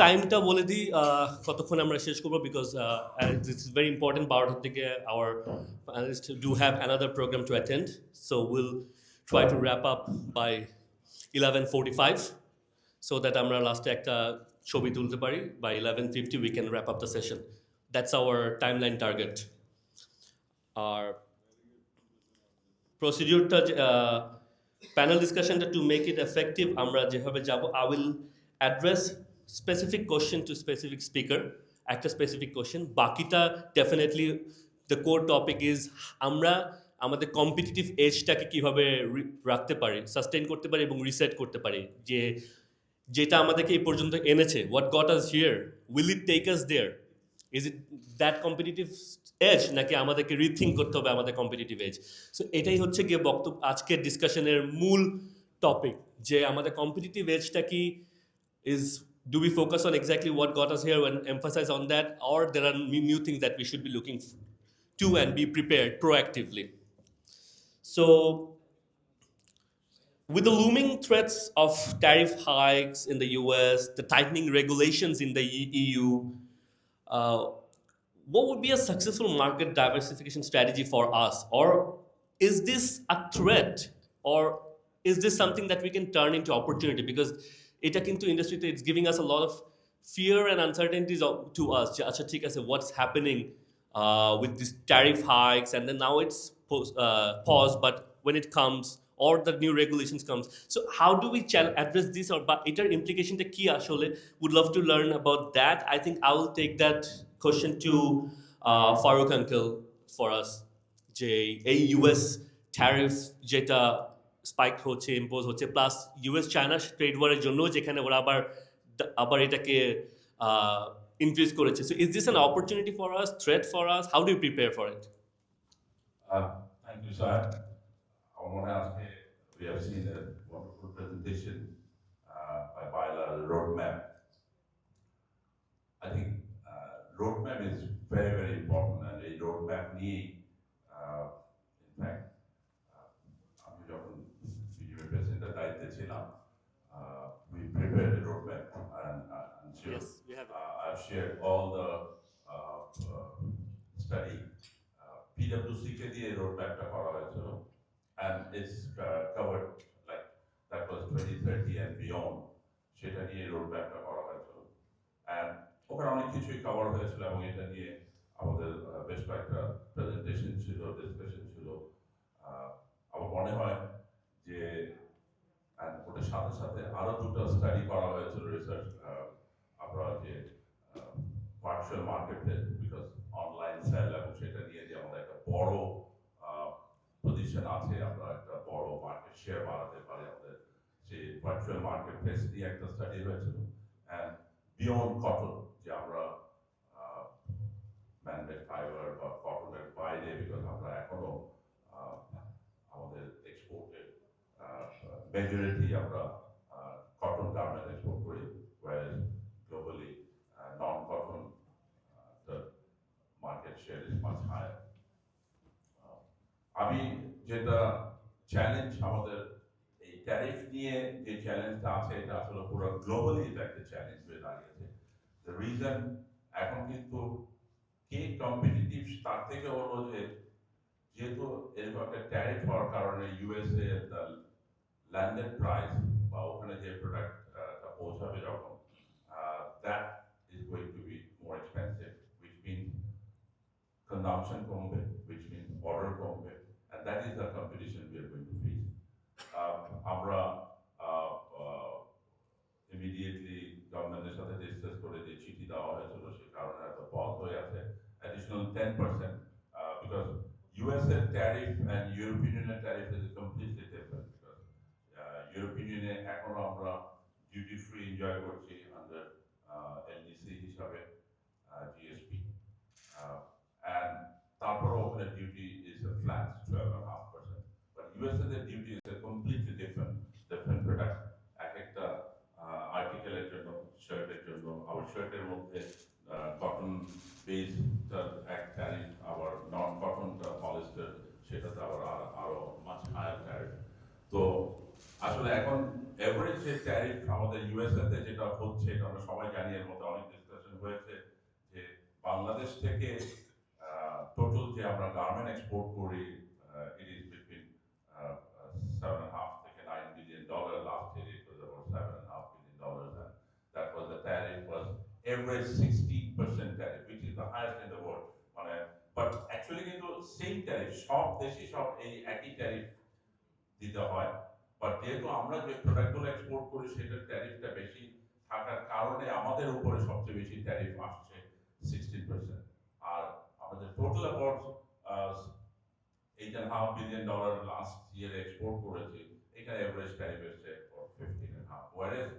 টাইমটা বলে দিই কতক্ষণ আমরা শেষ করবো because this is very important 12টার দিকে our panelists do have another program to attend, so we'll try to wrap up by 11:45 so that আমরা লাস্টে একটা ছবি তুলতে পারি by 11:50 we can wrap up the session. That's our timeline target. আর প্রসিডিউরটা প্যানেল ডিসকাশনটা টু মেক ইট এফেক্টিভ আমরা যেভাবে যাব I will address specific question to specific speaker, একটা স্পেসিফিক কোশ্চেন, বাকিটা definitely the core topic is আমরা আমাদের কম্পিটিটিভ এজটাকে কীভাবে রাখতে পারি, সাস্টেইন করতে পারি এবং রিসেট করতে পারি, যে যেটা আমাদেরকে এই পর্যন্ত এনেছে, what got us here, will it take us there, is it that competitive edge, নাকি আমাদেরকে রিথিঙ্ক করতে হবে আমাদের কম্পিটিটিভ এজ। সো এটাই হচ্ছে গিয়ে বক্তব্য আজকের ডিসকাশনের মূল টপিক, যে আমাদের কম্পিটিটিভ এজটা কি, is do we focus on exactly what got us here and emphasize on that, or there are new things that we should be looking to and be prepared proactively. So with the looming threats of tariff hikes in the US, the tightening regulations in the EU, uh, what would be a successful market diversification strategy for us? Or is this a threat? Or is this something that we can turn into opportunity? Because এটা কিন্তু ইন্ডাস্ট্রিতে it's giving us a lot of fear and uncertainties to us. আচ্ছা ঠিক আছে, what's happening with these tariff hikes, and then now it's pause, but when it comes or the new regulations comes, so how do we address this, or but এটার implicationটা কি আসলে? Would love to learn about that. I think I will take that question to Farooq uncle for us. যে এই US tariff যেটা spike হচ্ছে, impose হচ্ছে, plus US China trade ওয়ারের জন্য যেখানে ওরা আবার আবার এটাকে ইনক্রিজ করেছে। So is this an opportunity for us, threat for us? How do you prepare for it? Thank you, sir. I want to ask you, we have seen a wonderful presentation by Bilateral Roadmap. I think roadmap is very, very important, and a roadmap need, in fact, আমি যখন BJP প্রেসিডেন্টের দায়িত্বে ছিলাম, we prepared a roadmap, and sure, Yes, we have it. I've shared all the study. PwC কে দিয়ে roadmapটা করা হয়েছিল, and it's covered, like that was 2030 and beyond, সেটা নিয়ে roadmapটা করা হয়েছিল, and ওখানে অনেক কিছুই কভার হয়েছিল, এবং এটা নিয়ে আমাদের বেশ কয়েকটা প্রেজেন্টেশন ছিল, ডিসকাশন ছিল। আমার মনে হয় যে ওটার সাথে সাথে আরো দুটো স্টাডি করা হয়েছিল, রিসার্চ, আমরা যে virtual market place, because online sale এবং সেটা নিয়ে যে আমাদের একটা বড় পজিশন আছে, আমরা একটা বড় মার্কেট শেয়ার বাড়াতে পারি আমাদের, সেই ভার্চুয়াল মার্কেট প্লেস নিয়ে একটা স্টাডি হয়েছিল। অ্যান্ড বিয়ন্ড কটন, যে আমরা ম্যানমেড ফাইবার বা কটনের বাইরে, বিকজ আমরা এখনো আমাদের এক্সপোর্টের মেজরিটি আমরা কটন গার্মেন্ট এক্সপোর্ট করি, whereas globally non-cotton the market share is much higher. আমি যেটা চ্যালেঞ্জ আমাদের এই ট্যারিফ নিয়ে যে চ্যালেঞ্জটা আছে, এটা আসলে পুরো গ্লোবালি এটা একটা চ্যালেঞ্জ হয়ে দাঁড়িয়েছে। দ্য রিজন এখন কিন্তু কে কম্পিটিটিভ তার থেকে হলো যে, যেহেতু এরকম একটা ট্যারিফ হওয়ার কারণে ইউএসএ ল্যান্ডেড প্রাইস বা ওখানে যে প্রোডাক্টটা পৌঁছাবে যখন, that is going to be more expensive, which means consumption কমবে, which means order কমবে, and that is the competition we are going to face. আমরা immediately গভর্নমেন্টের সাথে ডিসকাস করে যে চিঠি দেওয়া হয়েছিল, সে কারণে একটা পথ হয়ে আছে additional 10%, because US tariff and European Union tariff is completely different, because European Union এখনো আমরা ডিউটি ফ্রি এনজয় করছি under LDC হিসাবে, GSP, and তারপরে ওখানে duty is a flat 12.5%, but USA the duty is a completely different product, এক একটা আর্টিকেলের জন্য, শার্টের জন্য, আবার শার্টের মধ্যে কটন বেস এক ট্যারিফ, আবার নন কটনটা পলিস্টার, সেটাতে আবার আরো মাছ হায়ার ট্যারিফ। তো আসলে এখন এভারেজ যে ট্যারিফ আমাদের ইউএসএ তে যেটা হচ্ছে, এটা আমরা সবাই জানি, এর বাংলাদেশ থেকে টোটাল যে আমরা গার্মেন্ট এক্সপোর্ট করি ইট ইজ বিটুইন 7.5 থেকে $9 billion. Last year it was about $7.5 billion, and that was the tariff was average 60% tariff, which is the highest in the world. But actually কিন্তু same tariff সব দেশে সব এই একই tariff দিতে হয়, বাট যেহেতু আমরা যে প্রোডাক্টগুলো এক্সপোর্ট করি সেটার ট্যারিফটা বেশি থাকার কারণে আমাদের উপরে সবচেয়ে বেশি ট্যারিফ আসছে 16%। আর আমাদের total about $8.5 billion last year export করেছি, এখানে এভারেজ ট্যারিফ এসছে 15.5, ওয়ারেজ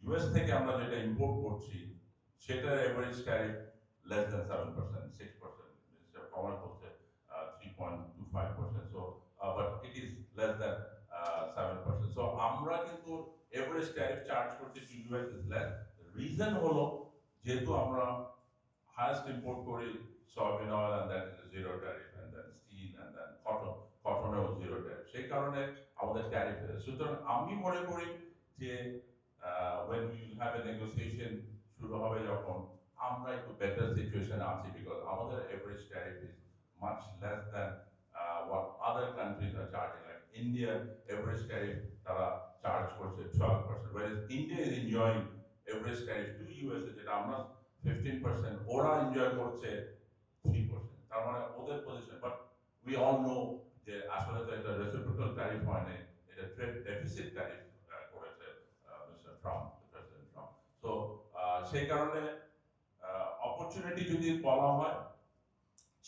ইউএস থেকে আমরা যেটা ইম্পোর্ট করছি সেটার average tariff less than 7%, 6%, minister commerce বলছে 3.25%, so but it is less than 7%। So আমরা কিন্তু এভারেজ ট্যারিফ চার্জ করছি to US is less. Reason হলো যেহেতু আমরা highest import করি soybean oil, and that is a zero tariff, and then steel, and then cotton O zero tariff, সেই কারণে আমাদের ট্যারিফ আছে। সুতরাং আমি মনে করি যে when we will have a negotiation শুরু হবে যখন, আমরা একটু বেটার সিচুয়েশনে আছি, বিকজ আমাদের average tariff is much less than what other countries are charging. Like India average tariff তারা চার্জ করছে 12%, whereas India is enjoying average tariff to US যেটা আমরা 15%, ওরা এনজয় করছে 3%, তার মানে ওদের পজিশন। বাট উই অল নো যে আসলে তো এটা রেসিপ্রোকাল ট্যারিফ হয় না, এটা ট্রেড ডেফিসিট ট্যারিফ করেছে mister Trump, president Trump. So সেই কারণে অপরচুনিটি যদি বলা হয়,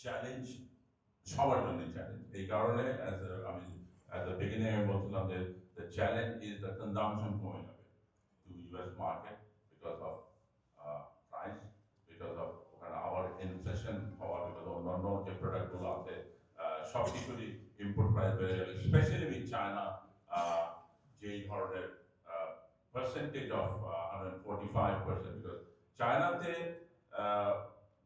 চ্যালেঞ্জ সবার জন্য চ্যালেঞ্জ। এই কারণে আমি at the beginning আমি বলছিলাম যে the challenge is the consumption going away to US market because of price, because of আবার ইনফ্লেশন হওয়া, বিকজ অন্যান্য যে প্রোডাক্টগুলো আছে সব কিছুরই ইম্পোর্ট প্রাইস বেড়ে যাবে, স্পেশালি উইথ চায়না যেই ধরনের পার্সেন্টেজ অফ 145%, বিকজ চায়নাতে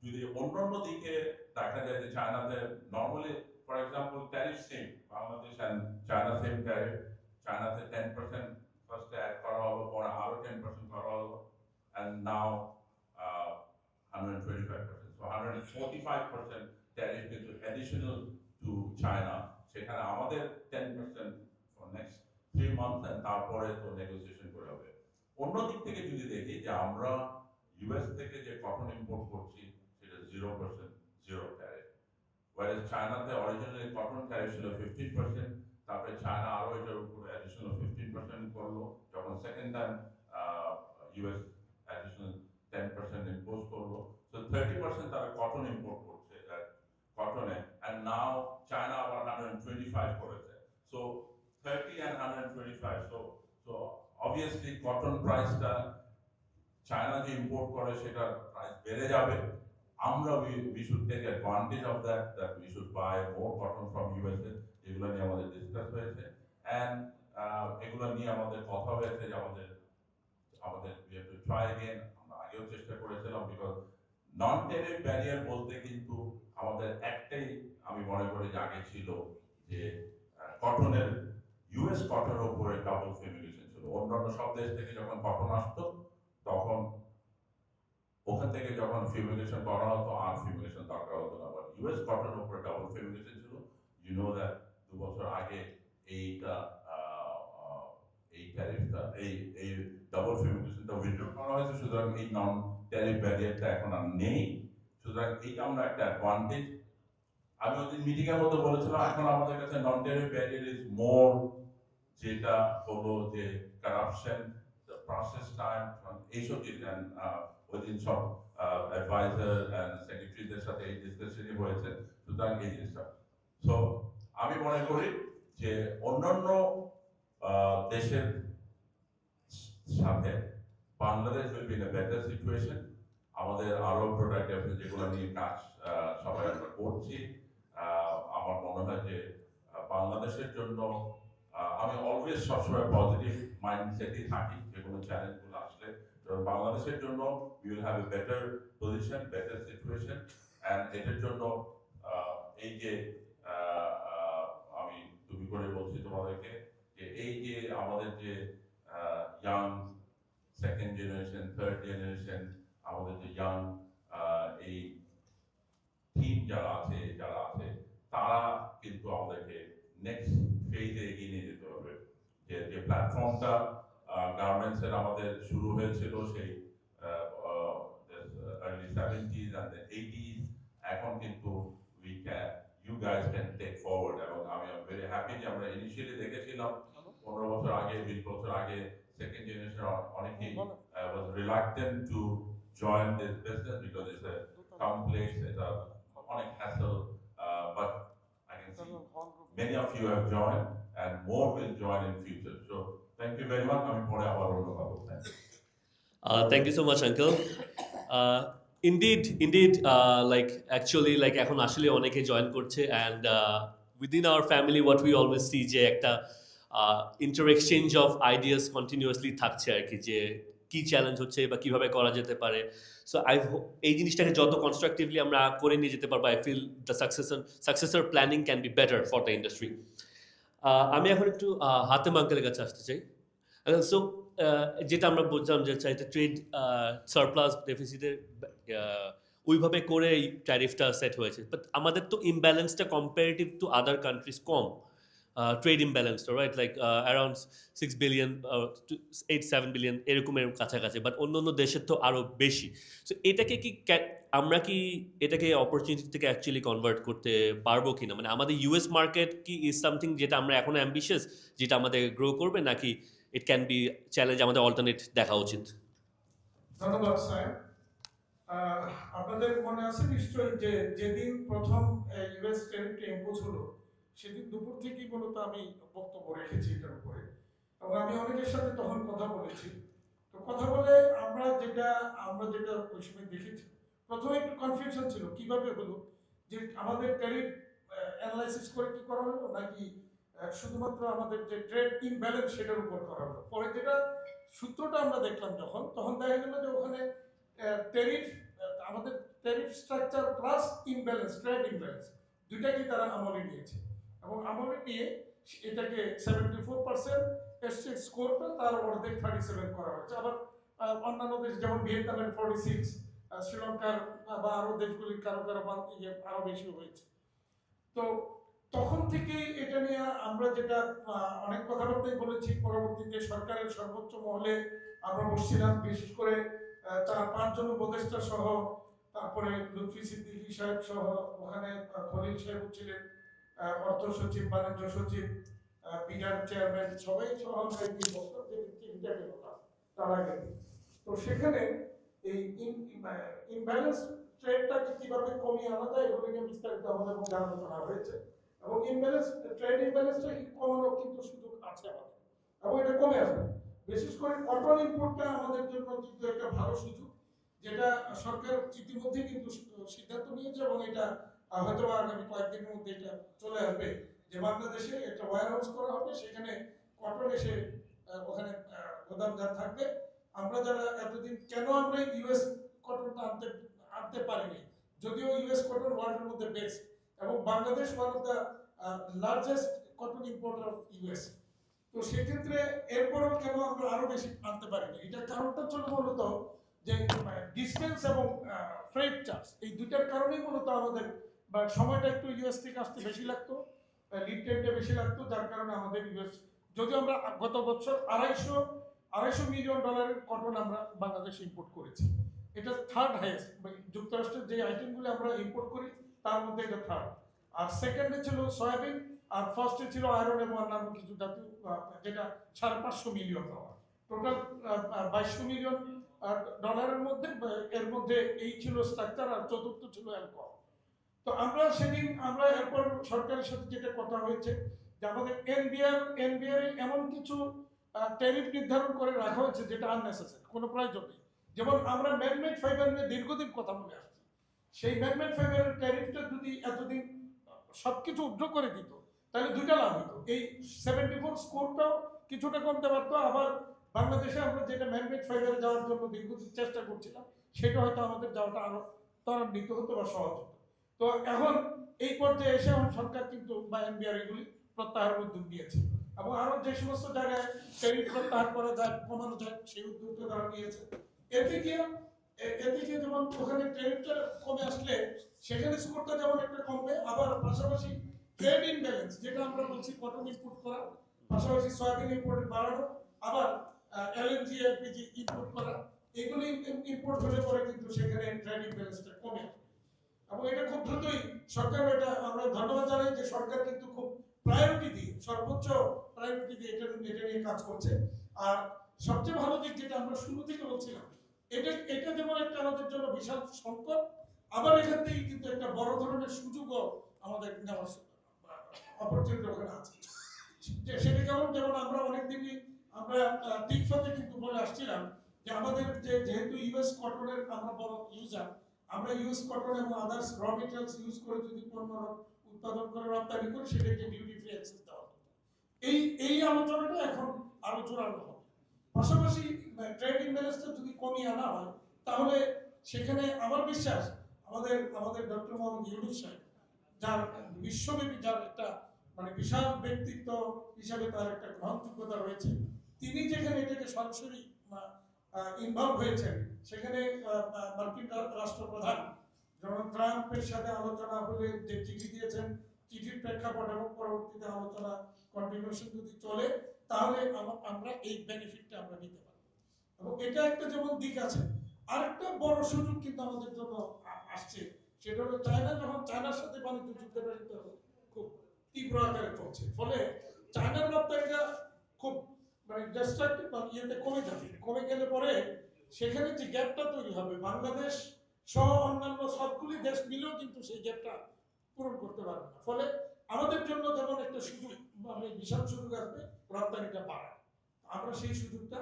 যদি অন্যান্য দিকে দেখা যায় যে চায়নাতে normally for example tariff same, Bangladesh and China same tariff, চায়নাতে 10% ফার্স্টে অ্যাড করা হলো, পরে আরো 10% করা হলো, অ্যান্ড নাও 125%, so 145% tariff কিন্তু additional to China, সেখানে আমাদের 10% for next 3 months, and তারপরে তো নেগোসিয়েশন করে হবে। অন্য দিক থেকে যদি দেখি যে আমরা ইউএস থেকে যে কটন ইম্পোর্ট করছি সেটা 0%, জিরো ট্যারিফ, whereas চায়নাতে অরিজিনালি কটন ট্যারিফ ছিল 15%, তারপরে চায়না আরো এটার উপরে অ্যাডিশনাল 15% করলো, যখন second time US additional 10% impose করলো, সো 30% তারা কটন ইম্পোর্ট করছে কটনে, and now China আবার 125 করেছে, so 30 and 125, so obviously cotton প্রাইসটা চায়না যে ইম্পোর্ট করে সেটার প্রাইস বেড়ে যাবে। আমরা we should take advantage of that we should buy more cotton from USA, যেগুলো নিয়ে আমাদের ডিসকাস হয়েছে, and এগুলো নিয়ে আমাদের কথা হয়েছে যে আমাদের we have to try again, আমরা আগেও চেষ্টা করেছিলাম, বিকজ নন ট্যারিফ ব্যারিয়ার বলতে কিন্তু আমাদের একটাই আমি মনে করি যে আগে ছিল যে কটনের ইউএস কটনের উপরে ডাবল ফিউমিগেশন ছিল। অন্যান্য সব দেশ থেকে যখন কটন আসতো তখন ওখান থেকে যখন ফিউমিগেশন করা হতো আর ফিউমিগেশন দরকার হতো না, বাট ইউএস কটনের উপরে ডাবল ফিউমিগেশন ছিল। ইউ নো দ্যাট 2 বছর আগে এইটা এই ট্যারিফটা এই ডাবল ফিউমিগেশনটা উইথড্র করা হয়েছে, সুতরাং এই নন ট্যারিফ ব্যারিয়ারটা এখন আর নেই, সুতরাং এইটা আমরা একটা অ্যাডভান্টেজ। আমি ওদের মিটিং এর মধ্যে বলেছিলাম এখন আমাদের কাছে নন ট্যারিফ ব্যারিয়ার ইজ মোর, যেটা হলো যে কারাপশন, প্রসেস টাইম, এইসব জিনিস, ওই দিন সব অ্যাডভাইজার এন্ড সেক্রেটারিদের সাথে এই ডিসকাশনই হয়েছে, সুতরাং এই জিনিসটা। সো আমি মনে করি যে অন্যান্য দেশের সাথে Bangladesh will be in a better situation. আমাদের আরো প্রোডাক্ট আছে যেগুলো নিয়ে কাজ সবাই আমরা করছি। আমার মনে হয় যে বাংলাদেশের জন্য আমি অলওয়েজ সবসময় পজিটিভ মাইন্ডসেটই থাকি, যে কোনো চ্যালেঞ্জগুলো আসলে বাংলাদেশের জন্য we will have a better position, better situation, and এটার জন্য এই যে আমি তুমি করে বলছি তোমাদেরকে যে এই যে আমাদের যে young second generation, third generation, আমাদের যে ইয়াং এই নেক্সট ফেজে এগিয়ে নিয়ে যেতে হবে। যে যে প্ল্যাটফর্মটা গার্মেন্টসের আমাদের শুরু হয়েছিল সেই early 70s and the 80s, এখন কিন্তু you guys can take forward, এবং আমি very happy যে আমরা ইনিশিয়ালি দেখেছিলাম 15 বছর আগে 20 বছর আগে সেকেন্ড জেনারেশন অনেকেই was reluctant to join this business because it's a complex, it's a অনেক hassle, but I can see many of you have joined and more will join in future. So thank you very much. আমি পরে আবার অন্য কথা বলবো। Thank you. Thank you so much, uncle. Indeed, like actually, like এখন আসলে অনেকে join করছে, and within our family, what we always see যে একটা inter-exchange of ideas continuously থাকছে আর কি, যে কি চ্যালেঞ্জ হচ্ছে বা কিভাবে করা যেতে পারে। সো এই জিনিসটাকে যত কনস্ট্রাকটিভলি আমরা করে নিয়ে যেতে পারবো, I feel the successor planning can be better for the industry. আমি এখন একটু হাতেম আঙ্কেলের কাছে আসতে চাই। সো যেটা আমরা বুঝলাম যে এটা ট্রেড সারপ্লাস ডেফিসিটের ওইভাবে করে এই ট্যারিফটা সেট হয়েছে, বাট আমাদের তো ইমব্যালেন্সটা কম্পারেটিভ টু আদার কান্ট্রিজ কম, ট্রেড ইমব্যালেন্সটা, right? Like around 6 billion, 8-7 billion এরকমের কাছাকাছি, বাট অন্য অন্য দেশের তো আরও বেশি। সো এটাকে কি আমরা কি এটাকে অপরচুনিটি থেকে অ্যাকচুয়ালি কনভার্ট করতে পারবো কিনা? মানে আমাদের ইউএস মার্কেট কি ইজ সামথিং যেটা আমরা এখনো অ্যাম্বিশিয়াস, যেটা আমাদের গ্রো করবে, নাকি ইট ক্যান বি চ্যালেঞ্জ, আমাদের অল্টারনেট দেখা উচিত? ধন্যবাদ স্যার। আপনাদের মনে আছে নিশ্চয়ই যে যেদিন প্রথম ইউএস টেরিফটা ইম্পোজ হলো সেদিন দুপুর থেকেই মূলত আমি বক্তব্য রেখেছি এটার উপরে, এবং আমি অনেকের সাথে তখন কথা বলেছি। তো কথা বলে আমরা যেটা ওই সময় দেখেছি, প্রথমে একটু কনফিউশন ছিল কিভাবে হলো, যে আমাদের ট্যারিফ অ্যানালাইসিস করে কি করা হলো, নাকি শুধুমাত্র আমাদের যে ট্রেড ইমব্যালেন্স সেটার উপর করা হলো। পরে যেটা সূত্রটা আমরা দেখলাম তখন দেখা গেল যে ওখানে ট্যারিফ আমাদের tariff structure plus imbalance, trade imbalance দুইটাকে তারা আমলে নিয়েছে, এবং আমলে নিয়ে এটাকে 74% এসছে স্কোরটা, তার অর্ধেক 37 করা হয়েছে। আবার অন্যান্য দেশ যেমন ভিয়েতনামের 46, শ্রীলঙ্কার বা আরো দেশগুলির কারো আরো বেশি হয়েছে। তো তখন থেকে এটা নিয়ে আমরা যেটা অনেক কথাবার্তাই বলেছি, পরবর্তীতে সরকারের সর্বোচ্চ মহলে আমরা বসছিলাম, বিশেষ করে 4-5 জন উপদেষ্টা সহ, তারপরে লুৎফি সিদ্দিকী সাহেব সহ, ওখানে খলিল সাহেব ছিলেন, অর্থ সচিব, বাণিজ্য সচিব, বিডার চেয়ারম্যান, সবাই সহ তার আগে। তো সেখানে এই ইমব্যালেন্স ট্রেডটাকে কিভাবে কমিয়ে আনা যায় এগুলো নিয়ে বিস্তারিত আমাদের মধ্যে আলোচনা হয়েছে, এবং ট্রেড ইমব্যালেন্সটা কমানো কিন্তু সুযোগ আছে আমাদের, এবং এটা কমে আসবে। বিশেষ করে কটন ইম্পোর্টটা আমাদের জন্য কিন্তু একটা ভালো সুযোগ, যেটা সরকার ইতিমধ্যে কিন্তু সিদ্ধান্ত নিয়েছে, এবং এটা হয়তো আগামী কয়েকদিনের মধ্যে এটা চলে আসবে, যে বাংলাদেশে একটা ওয়্যার হাউস করা হবে, সেখানে কটন এসে ওখানে গোদামজাত থাকবে। আমরা যারা এতদিন কেন আমরা ইউএস কটনটা আনতে পারিনি, যদিও ইউএস কটন ওয়ার্ল্ডের মধ্যে বেস্ট, এবং Bangladesh one of the largest cotton importer of US. তো সেক্ষেত্রে এরপরেও কেন আমরা আরো বেশি আনতে পারিনি, এটার কারণটা ছিল মূলত যে ডিস্টেন্স এবং ফ্রেট চার্জ, এই দুইটার কারণেই মূলত আমাদের বা সময়টা একটু ইউএস থেকে আসতে বেশি লাগতো, লিড টাইমটা বেশি লাগতো, যার কারণে আমাদের ইউএস, যদিও আমরা গত বছর $250 মিলিয়ন কটন আমরা বাংলাদেশে ইম্পোর্ট করেছি, এটা থার্ড হাইয়েস্ট, যুক্তরাষ্ট্রের যে আইটেমগুলো আমরা ইম্পোর্ট করি তার মধ্যে এটা থার্ড। আর সেকেন্ডে ছিল সয়াবিন, আর ফার্স্টে ছিল আয়রন এবং অন্যান্য কিছু জাতীয়, যেটা $550 মিলিয়ন। টোটাল $2200 মিলিয়ন মধ্যে, এর মধ্যে এই ছিল স্ট্রাকচার, আর চতুর্থ ছিল অ্যালকোহল। তো আমরা এরপর সরকারের সাথে যেটা কথা হয়েছে, যে আমাদের এনবিআর এমন কিছু ট্যারিফ নির্ধারণ করে রাখা হয়েছে যেটা আননেসেসারি, কোনো প্রয়োজন নেই। যেমন আমরা ম্যানমেড ফাইবার নিয়ে দীর্ঘদিন কথা বলে আসছি, সেই ম্যানমেড ফাইবারের ট্যারিফটা যদি এতদিন সবকিছু উদ্ধ করে দিত, তাহলে দুইটা লাভ হতো, এই 74 স্কোরটাও কিছুটা কমতে পারতো, আবার বাংলাদেশে আমরা যেটা ম্যানমেড ফাইবারে যাওয়ার জন্য দীর্ঘদিন চেষ্টা করছিলাম, সেটা হয়তো আমাদের যাওয়াটা আরো ত্বরান্বিত হতো বা সহজ হতো। তো এখন এই পর্যায়ে এসে এখন সরকার কিন্তু বা এনবিআর এগুলি প্রত্যাহারের উদ্যোগ নিয়েছে, এবং আরো যে সমস্ত জায়গায় ট্যারিফ প্রত্যাহার করা যায়, কমানো যায়, সেই উদ্যোগটা তারা নিয়েছে। এতে গিয়ে যেমন ওখানে ট্যারিফটা কমে আসলে সেখানে স্কোরটা যেমন একটা কমবে, আবার পাশাপাশি ট্রেড ইমব্যালেন্স যেটা আমরা বলছি কটন ইম্পোর্ট করা, পাশাপাশি সয়াবিন ইম্পোর্ট বাড়ানো, আবার এলএনজি এলপিজি ইম্পোর্ট করা, এগুলি ইম্পোর্ট হলে পরে কিন্তু সেখানে ট্রেড ইমব্যালেন্সটা কমে আসবে। এবং এটা খুব দ্রুতই সরকার, এটা আমরা ধন্যবাদ জানাই যে সরকার কিন্তু খুব প্রায়োরিটি দিয়ে, সর্বোচ্চ প্রায়োরিটি দিয়ে এটা নিয়ে কাজ করছে। আর সবচেয়ে ভালো দিক যেটা আমরা শুরু থেকে বলছিলাম, এটা যেমন একটা আমাদের জন্য বিশাল সংকট, আবার এখান থেকে কিন্তু একটা বড় ধরনের সুযোগও আমাদের নেওয়ার অপরচুনিটি ওখানে আছে। সেটা যেমন আমরা অনেকদিনই আমরা টিকফতে কিন্তু বলে আসছিলাম যে আমাদের যেহেতু ইউএস কটনের আমরা বড় ইউজার, আমরা ইউএস কটন এবং আদার্স র মেটেরিয়ালস ইউজ করে যদি পণ্য উৎপাদন করে রপ্তানি করি, সেটাকে ডিউটি ফ্রি অ্যাক্সেস দেওয়া হবে। এই আলোচনাটা এখন আরো জোরালো হবে। পাশাপাশি ট্রেড ইমব্যালেন্সটা যদি কমিয়ে আনা হয়, তাহলে সেখানে আমার বিশ্বাস আমাদের ডক্টর মোহাম্মদ ইউনূস সাহেব, যার বিশ্বব্যাপী যার একটা মানে বিশাল ব্যক্তিত্ব হিসাবে তার একটা গ্রহণযোগ্যতা রয়েছে, তিনি যেখানে এটাকে সরাসরি ইনভলভ হয়েছেন, সেখানে মার্কিন রাষ্ট্রপ্রধান ডোনাল্ড ট্রাম্পের সাথে আলোচনা হলে যে চিঠি দিয়েছেন, চিঠির প্রেক্ষাপট এবং পরবর্তীতে আলোচনা কন্টিনিউশন যদি চলে, তাহলে আমরা এই বেনিফিটটা আমরা নিতে পারবো। এবং এটা একটা যেমন দিক আছে, আরেকটা বড় সুযোগ কিন্তু আমাদের জন্য আসছে, সেটা হলো চায়না যখন চায়নার সাথে বাণিজ্য যুদ্ধটা কিন্তু খুব তীব্র আকারে চলছে, ফলে চায়নার রপ্তানিটা খুব মানে ডিস্ট্রাক্টিভ বা ইয়েতে কমে যাবে। কমে গেলে পরে সেখানে যে গ্যাপটা তৈরি হবে, বাংলাদেশ সহ অন্যান্য সবগুলি দেশ মিলেও কিন্তু সেই গ্যাপটা পূরণ করতে পারবে না। ফলে আমাদের জন্য যেমন একটা সুযোগ, মানে বিশাল সুযোগ আসবে রপ্তানিটা বাড়ায়, আমরা সেই সুযোগটা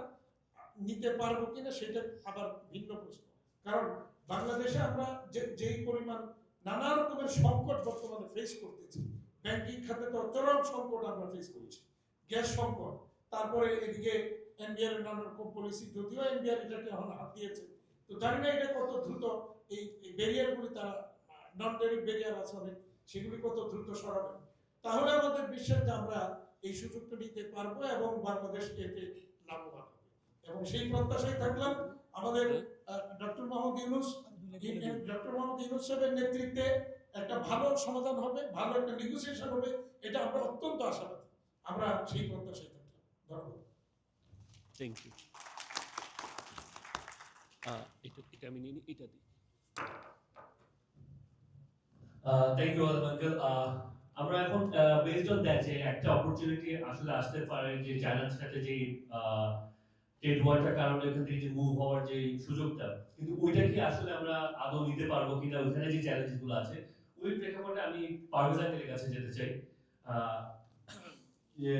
নিতে পারবো কিনা সেটা আবার ভিন্ন প্রশ্ন। কারণ বাংলাদেশে আমরা যেই পরিমাণ নানা রকমের সংকট বর্তমানে ফেস করতেছি, ব্যাংকিং খাতে তো চরম সংকট আমরা ফেস করছি, গ্যাস সংকট, তারপরে এদিকে এনবিআর এর নানা রকম পলিসি, যদিও এনবিআর এটাকে এখন হাত দিয়েছে, তো জানি না এটা কত দ্রুত এই ব্যারিয়ারগুলি তারা নন ট্যারিফ ব্যারিয়ার আছে অনেক, সেগুলি কত দ্রুত সরাবেন। তাহলে আমাদের বিশ্বাস যে আমরা এই সুযোগটা নিতে পারবো এবং বাংলাদেশ এতে লাভবান হবে। এবং সেই প্রত্যাশায় থাকলাম আমাদের ডক্টর মোহাম্মদ ইউনূস সাহেবের নেতৃত্বে একটা ভালো সমাধান হবে, ভালো একটা নেগোসিয়েশন হবে, এটা আমরা অত্যন্ত আশাবাদী। আমরা সেই প্রত্যাশায় থাকলাম। ধন্যবাদ। Thank you. এটা আমি নিয়ে নিই, এটা দিই। Thank you uncle. আমরা এখন বেসড অন দ্যাট যে একটা অপরচুনিটি আসলে আসতে পারে, যে চায়নার সাথে যে ট্রেড ওয়ারটার কারণে ওখান থেকে যে মুভ হওয়ার যে সুযোগটা, কিন্তু ওইটা কি আসলে আমরা আদৌ নিতে পারবো কিনা, ওইখানে যে চ্যালেঞ্জেস গুলো আছে, ওই প্রেক্ষাপটে আমি পারভেজ আঙ্কেলের কাছে যেতে চাই। যে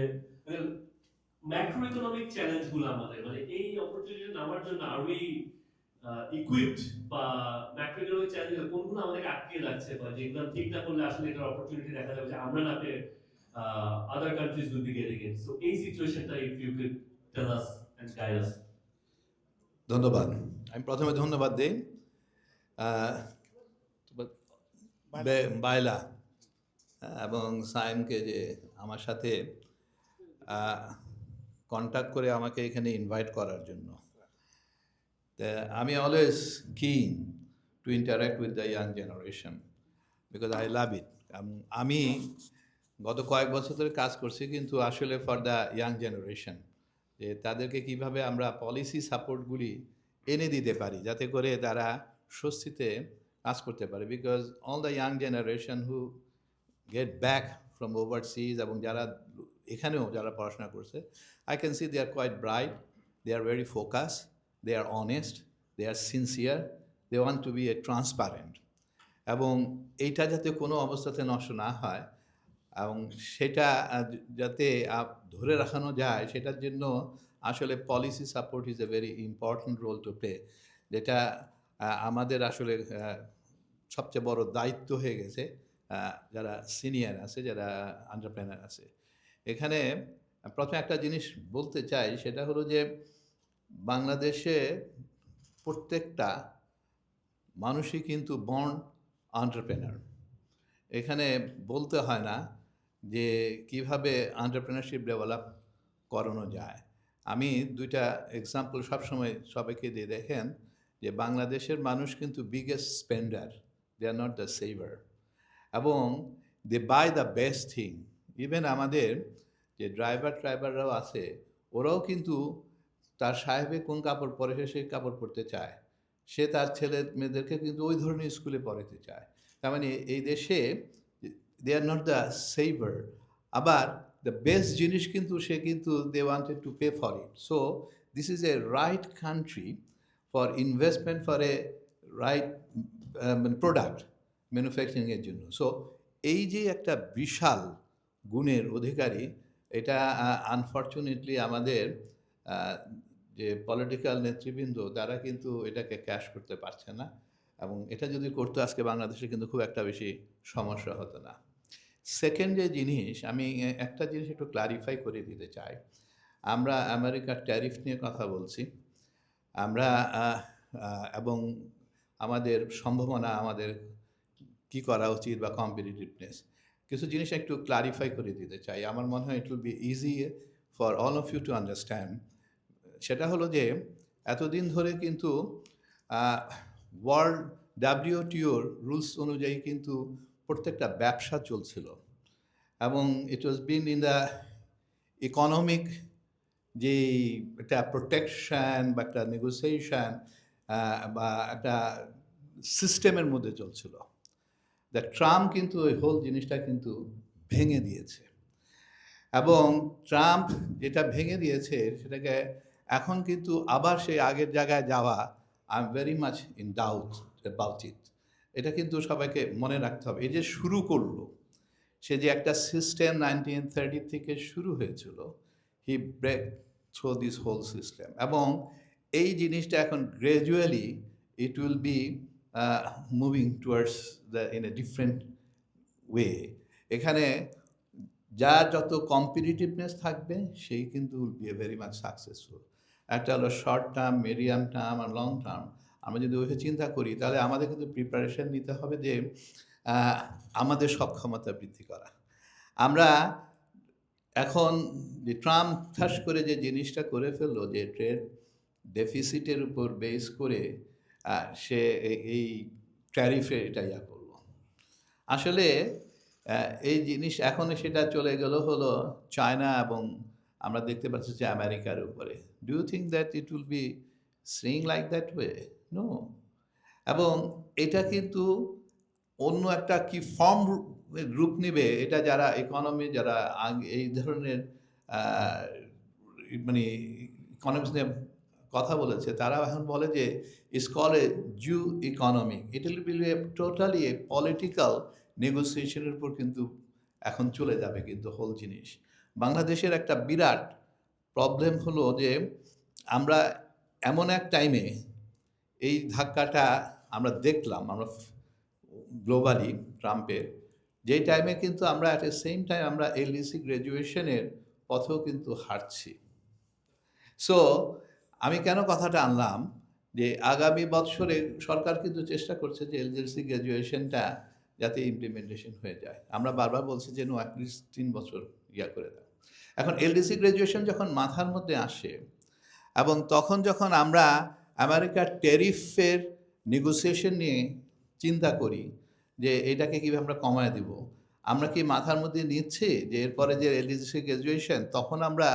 ম্যাক্রো ইকোনমিক চ্যালেঞ্জ গুলো আমাদের, মানে এই অপরচুনিটি নামার জন্য আর উই ইকুইপড, বা ম্যাক্রো ইকোনমিক চ্যালেঞ্জ কোনগুলো আমাদেরকে আটকে রাখছে, বা যেগুলো ঠিক না করলে আসলে এটার অপরচুনিটি দেখা যাবে যে আমরা না পেয়ে other countries will be getting it. So এই সিচুয়েশনটা if you could tell us and guide us. ধন্যবাদ। আমি প্রথমে ধন্যবাদ দিই বাইলা এবং সাইমকে যে আমার সাথে কন্ট্যাক্ট করে আমাকে এখানে ইনভাইট করার জন্য। আমি always keen to interact with the young generation because I love it. আমি গত কয়েক বছর ধরে কাজ করছি, কিন্তু আসলে ফর দ্য ইয়াং জেনারেশন, যে তাদেরকে কিভাবে আমরা পলিসি সাপোর্টগুলি এনে দিতে পারি যাতে করে তারা স্বস্তিতে কাজ করতে পারে। Because all the young generation who get back from overseas এবং যারা এখানেও যারা পড়াশোনা করছে, I can see they are quite bright, they are very focus, they are honest, they are sincere, they want to be a transparent. এবং এইটা যাতে কোনো অবস্থাতে নষ্ট না হয় এবং সেটা যাতে ধরে রাখানো যায়, সেটার জন্য আসলে policy support is a very important role to play, যেটা আমাদের আসলে সবচেয়ে বড় দায়িত্ব হয়ে গেছে যারা সিনিয়র আছে, যারা এন্টারপ্রেনার আছে। এখানে প্রথমে একটা জিনিস বলতে চাই, সেটা হলো যে বাংলাদেশে প্রত্যেকটা মানুষই কিন্তু বর্ন এন্টারপ্রেনার। এখানে বলতে হয় না যে কিভাবে এন্টারপ্রেনারশিপ ডেভেলপ করানো যায়। আমি দুইটা এক্সাম্পল সবসময় সবাইকে দিয়ে দেখেন যে বাংলাদেশের মানুষ কিন্তু biggest spender, they are not the saver. এবং they buy the best thing. Even আমাদের যে ড্রাইভাররাও আছে, ওরাও কিন্তু তার সাহেবে কোন কাপড় পরে সে সেই কাপড় পরতে চায়, সে তার ছেলে মেয়েদেরকে কিন্তু ওই ধরনের স্কুলে পড়াতে চায়। তার মানে এই দেশে দে আর নট দ্য সেভার, আবার দ্য বেস্ট জিনিস কিন্তু সে কিন্তু they wanted to pay for it. So this is a right country for investment, for a right product ম্যানুফ্যাকচারিংয়ের জন্য। সো এই যে একটা বিশাল গুণের অধিকারী, এটা আনফর্চুনেটলি আমাদের যে পলিটিক্যাল নেতৃবৃন্দ তারা কিন্তু এটাকে ক্যাশ করতে পারছে না, এবং এটা যদি করতো আজকে বাংলাদেশে কিন্তু খুব একটা বেশি সমস্যা হতো না। সেকেন্ড যে জিনিস, আমি একটা জিনিস একটু ক্লারিফাই করে দিতে চাই। আমরা আমেরিকার ট্যারিফ নিয়ে কথা বলছি, আমরা এবং আমাদের সম্ভাবনা, আমাদের কি করা উচিত বা কম্পিটিটিভনেস, কিছু জিনিস একটু ক্লারিফাই করে দিতে চাই। আমার মনে হয় it will be easy for all of you to understand. সেটা হলো যে এতদিন ধরে কিন্তু ওয়ার্ল্ড WTOর রুলস অনুযায়ী কিন্তু প্রত্যেকটা ব্যবসা চলছিল, এবং ইট ওয়াজ বিন ইন দ্য ইকোনমিক যে একটা প্রোটেকশান বা একটা নেগোসিয়েশন বা একটা সিস্টেমের মধ্যে চলছিল। দ্য ট্রাম্প কিন্তু ওই হোল জিনিসটা কিন্তু ভেঙে দিয়েছে, এবং ট্রাম্প যেটা ভেঙে দিয়েছে সেটাকে এখন কিন্তু আবার সেই আগের জায়গায় যাওয়া, I am very much in doubt about it. এটা কিন্তু সবাইকে মনে রাখতে হবে। এই যে শুরু করলো, সে যে একটা সিস্টেম 1930 থেকে শুরু হয়েছিল, he break through this whole system, এবং এই জিনিসটা এখন gradually it will be moving towards the in a different way. এখানে যার যত কম্পিটিটিভনেস থাকবে সেই কিন্তু will be a very much successful. একটা হলো শর্ট টার্ম, মিডিয়াম টার্ম আর লং টার্ম। আমরা যদি ওইভাবে চিন্তা করি তাহলে আমাদের কিন্তু প্রিপারেশন নিতে হবে যে আমাদের সক্ষমতা বৃদ্ধি করা। আমরা এখন যে ট্রাম্প ঠাস করে যে জিনিসটা করে ফেললো, যে ট্রেড ডেফিসিটের উপর বেস করে সে এই ট্যারিফে এটা ইয়া করলো। আসলে এই জিনিস এখন সেটা চলে গেল হলো চায়না, এবং আমরা দেখতে পাচ্ছি যে আমেরিকার উপরে। Do you think that it will be swing like that way? No. এবং এটা কিন্তু অন্য একটা কি ফর্ম রূপ নেবে, এটা যারা ইকোনমি, যারা এই ধরনের মানে ইকোনমিক্স নিয়ে কথা বলেছে, তারা এখন বলে যে it's call a zoo economy. It will be totally a political নেগোসিয়েশনের উপর কিন্তু এখন চলে যাবে কিন্তু হোল জিনিস। বাংলাদেশের একটা বিরাট প্রবলেম হলো যে আমরা এমন এক টাইমে এই ধাক্কাটা আমরা দেখলাম, আমরা গ্লোবালি ট্রাম্পের, যেই টাইমে কিন্তু আমরা অ্যাট এ সেম টাইম আমরা LDC গ্র্যাজুয়েশনের পথেও কিন্তু হাঁটছি। সো আমি কেন কথাটা আনলাম, যে আগামী বৎসরে সরকার কিন্তু চেষ্টা করছে যে LDC গ্র্যাজুয়েশনটা যাতে ইমপ্লিমেন্টেশন হয়ে যায়। আমরা বারবার বলছি যে অ্যাটলিস্ট 3 বছর ইয়া করে দাও। এখন LDC গ্র্যাজুয়েশন যখন মাথার মধ্যে আসে, এবং তখন যখন আমরা আমেরিকার ট্যারিফের নেগোসিয়েশন নিয়ে চিন্তা করি যে এটাকে কীভাবে আমরা কমায় দিব, আমরা কি মাথার মধ্যে নিচ্ছি যে এরপরে যে LDC গ্র্যাজুয়েশন, তখন আমরা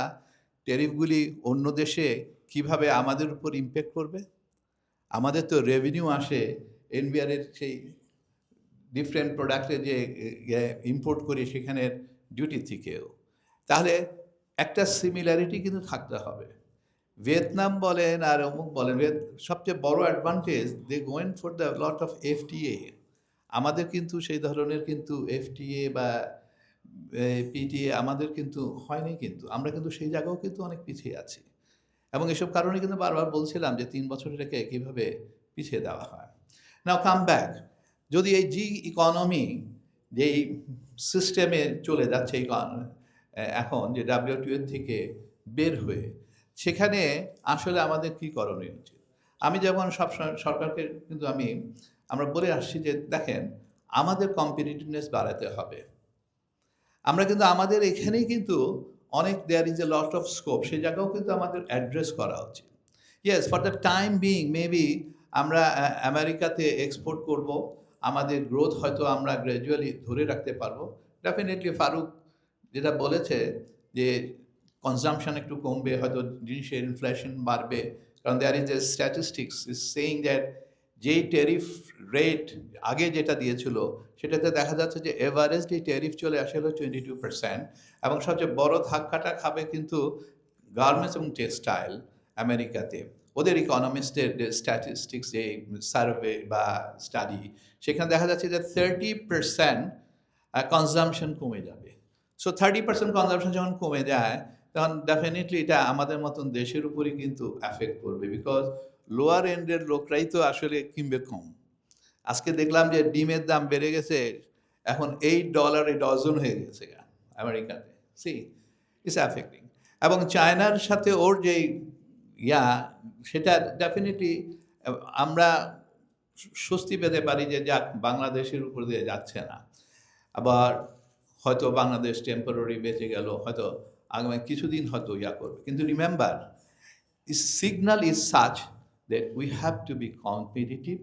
ট্যারিফগুলি অন্য দেশে কিভাবে আমাদের উপর ইমপ্যাক্ট করবে? আমাদের তো রেভিনিউ আসে এনবিআরের সেই ডিফারেন্ট প্রোডাক্টে যে ইম্পোর্ট করি সেখানের ডিউটি থেকেও। তাহলে একটা সিমিলারিটি কিন্তু থাকতে হবে। ভিয়েতনাম বলেন আর অমুক বলেন, সবচেয়ে বড় advantage they given for the lot of FTA। আমাদের কিন্তু সেই ধরনের কিন্তু FTA বা PTA আমাদের কিন্তু হয়নি, কিন্তু আমরা কিন্তু সেই জায়গাও কিন্তু অনেক পিছিয়ে আছি, এবং এসব কারণে কিন্তু বারবার বলছিলাম যে 3 বছর এটাকে কীভাবে পিছিয়ে দেওয়া হয়। নাও কাম ব্যাক, যদি এই জি ইকোনমি যেই সিস্টেমে চলে যাচ্ছে এখন, যে WTO থেকে বের হয়ে, সেখানে আসলে আমাদের কী করণীয় উচিত? আমি যেমন সবসময় সরকারকে কিন্তু আমরা বলে আসছি যে দেখেন, আমাদের কম্পিটিটিভনেস বাড়াতে হবে। আমরা কিন্তু আমাদের এখানেই কিন্তু অনেক there is a lot of scope, সেই জায়গাও কিন্তু আমাদের অ্যাড্রেস করা উচিত। Yes, for the time being maybe আমরা আমেরিকাতে এক্সপোর্ট করব, আমাদের গ্রোথ হয়তো আমরা গ্র্যাজুয়ালি ধরে রাখতে পারবো, ডেফিনেটলি ফারুক যেটা বলেছে যে কনজাম্পশন একটু কমবে, হয়তো জিনিসের ইনফ্লেশন বাড়বে, কারণ there is a statistics is saying that যেই ট্যারিফ রেট আগে যেটা দিয়েছিল সেটাতে দেখা যাচ্ছে যে এভারেজ যে ট্যারিফ চলে আসে হলো 22%, এবং সবচেয়ে বড় ধাক্কাটা খাবে কিন্তু গার্মেন্টস এবং টেক্সটাইল আমেরিকাতে। ওদের ইকোনমিস্টের স্ট্যাটিস্টিক্স যে সার্ভে বা স্টাডি, সেখানে দেখা যাচ্ছে যে 30% কনজাম্পশন কমে যাবে। সো 30% কনজাম্পশন যখন কমে যায় তখন ডেফিনেটলি এটা আমাদের মতন দেশের উপরই কিন্তু অ্যাফেক্ট করবে, বিকজ লোয়ার এন্ডের লোকরাই তো আসলে কিনবে কম। আজকে দেখলাম যে ডিমের দাম বেড়ে গেছে, এখন $8 ডজন হয়ে গেছে আমেরিকাতে। See it's affecting. এবং চায়নার সাথে ওর যে সেটা ডেফিনেটলি আমরা স্বস্তি পেতে পারি যে যাক বাংলাদেশের উপর দিয়ে যাচ্ছে না। আবার হয়তো বাংলাদেশ টেম্পোরারি বেঁচে গেল, হয়তো আগামী কিছুদিন হয়তো করবে। কিন্তু remember, signal is such that we have to be competitive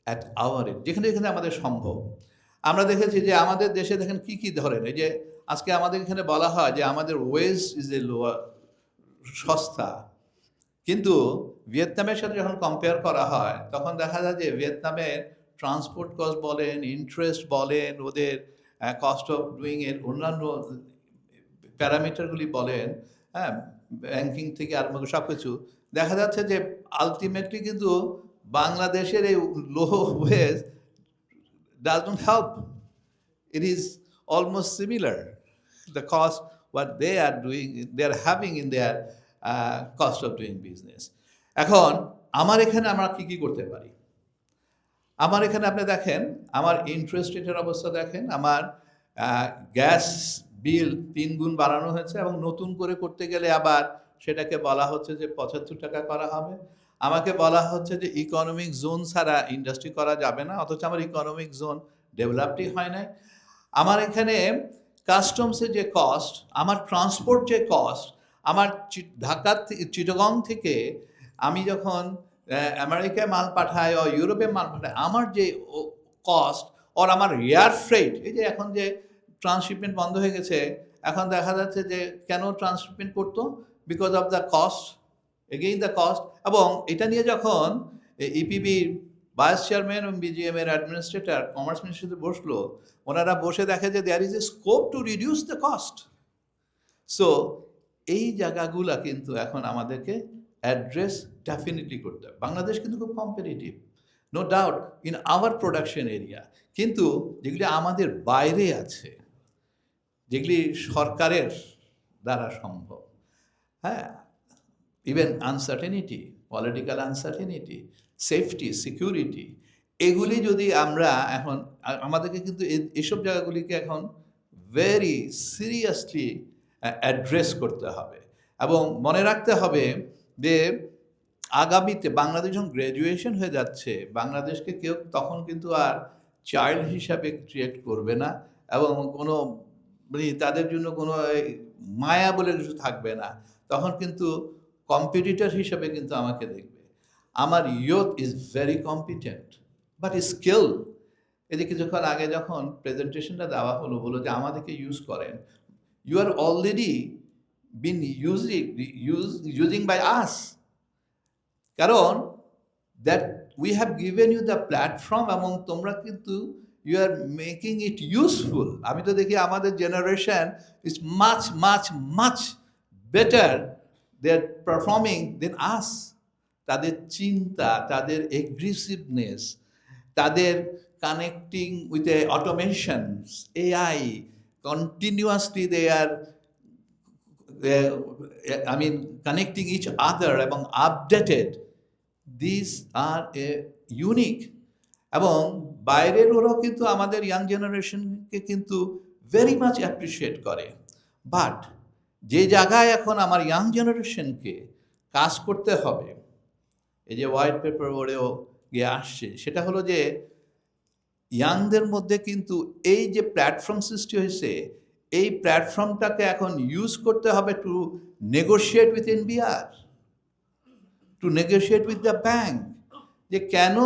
at our end, যেখানে যেখানে আমাদের সম্ভব। আমরা দেখেছি যে আমাদের দেশে দেখেন কি কি ধরেন, এই যে আজকে আমাদের এখানে বলা হয় যে আমাদের ওয়েজ ইজ এ লোয়ার, সস্তা, কিন্তু ভিয়েতনামের সাথে যখন কম্পেয়ার করা হয় তখন দেখা যায় যে ভিয়েতনামের ট্রান্সপোর্ট কস্ট বলেন, ইন্টারেস্ট বলেন, ওদের কস্ট অফ ডুইং এর অন্যান্য প্যারামিটারগুলি বলেন, হ্যাঁ, ব্যাংকিং থেকে আরম্ভ করে সব কিছু, দেখা যাচ্ছে যে আলটিমেটলি কিন্তু বাংলাদেশের এই লো wedge does not help. It is almost similar. The cost, what they are doing, they are having in their cost of doing business. এখন আমার এখানে আমরা কি করতে পারি? আমার এখানে আপনি দেখেন আমার ইন্টারেস্ট রেটের অবস্থা দেখেন, আমার গ্যাস বিল 3 গুণ বাড়ানো হয়েছে, এবং নতুন করে করতে গেলে আবার সেটাকে বলা হচ্ছে যে 75 টাকা করা হবে। আমাকে বলা হচ্ছে যে ইকোনমিক জোন ছাড়া ইন্ডাস্ট্রি করা যাবে না, অথচ আমার ইকোনমিক জোন ডেভেলপডই হয় নাই। আমার এখানে কাস্টমসের যে কস্ট, আমার ট্রান্সপোর্ট যে কস্ট, আমার ঢাকা চিটাগং থেকে আমি যখন আমেরিকায় মাল পাঠাই ও ইউরোপে মাল পাঠাই, আমার যে কস্ট, ওর আমার এয়ার ফ্রেট, এই যে এখন যে ট্রান্সশিপমেন্ট বন্ধ হয়ে গেছে, এখন দেখা যাচ্ছে যে কেন ট্রান্সশিপমেন্ট করতো, because of the cost, again the cost. এবং এটা নিয়ে যখন ইপিবির ভাইস চেয়ারম্যান এবং বিজিএম এর অ্যাডমিনিস্ট্রেটর কমার্স মিনিস্ট্রিতে বসলো, ওনারা বসে দেখে যে there is a scope to reduce the cost. So এই জায়গাগুলা কিন্তু এখন আমাদেরকে অ্যাড্রেস ডেফিনেটলি করতে হবে। বাংলাদেশ কিন্তু খুব competitive, no doubt, in our production area, কিন্তু যেগুলি আমাদের বাইরে আছে, যেগুলি সরকারের দ্বারা সম্ভব, হ্যাঁ, even uncertainty, political uncertainty, safety, security, এগুলি যদি আমরা এখন, আমাদেরকে কিন্তু এসব জায়গাগুলিকে এখন ভেরি সিরিয়াসলি অ্যাড্রেস করতে হবে। এবং মনে রাখতে হবে যে আগামীতে বাংলাদেশ যখন গ্র্যাজুয়েশন হয়ে যাচ্ছে, বাংলাদেশকে কেউ তখন কিন্তু আর চাইল্ড হিসাবে ক্রিয়েট করবে না, এবং কোনো মানে তাদের জন্য কোনো মায়া বলে কিছু থাকবে না। তখন কিন্তু কম্পিটিটর হিসাবে কিন্তু আমাকে দেখবে। আমার youth is very competent but skill. এই যে কিছুক্ষণ আগে যখন প্রেজেন্টেশনটা দেওয়া হলো, বলো যে আমাদেরকে ইউজ করেন, you are already been using by us, কারণ that we have given you the platform, এবং তোমরা কিন্তু you are making it useful. আমি তো দেখি আমাদের generation is much much much better, they are performing than us. তাদের চিন্তা, তাদের এগ্রেসিভনেস, তাদের connecting with a automations, AI, continuously they are connecting each other এবং updated, this are a unique. এবং বাইরের ওরাও কিন্তু আমাদের ইয়াং জেনারেশনকে কিন্তু ভেরি মাচ অ্যাপ্রিসিয়েট করে। বাট যে জায়গায় এখন আমার ইয়াং জেনারেশনকে কাজ করতে হবে, এই যে হোয়াইট পেপার ওরেও গিয়ে আসছে, সেটা হলো যে ইয়াংদের মধ্যে কিন্তু এই যে প্ল্যাটফর্ম সৃষ্টি হয়েছে, এই প্ল্যাটফর্মটাকে এখন ইউজ করতে হবে to negotiate with NBR, to negotiate with the bank, যে কেন